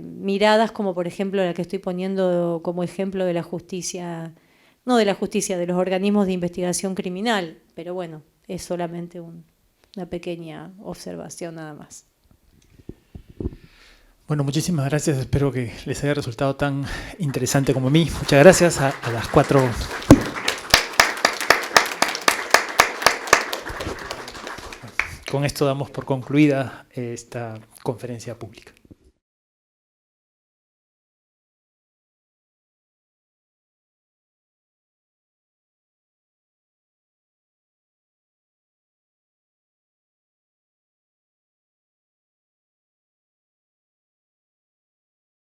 miradas, como por ejemplo la que estoy poniendo como ejemplo de la justicia, no de la justicia, de los organismos de investigación criminal, pero bueno, es solamente una pequeña observación nada más. Bueno, muchísimas gracias. Espero que les haya resultado tan interesante como a mí. Muchas gracias a las 4. Con esto damos por concluida esta conferencia pública.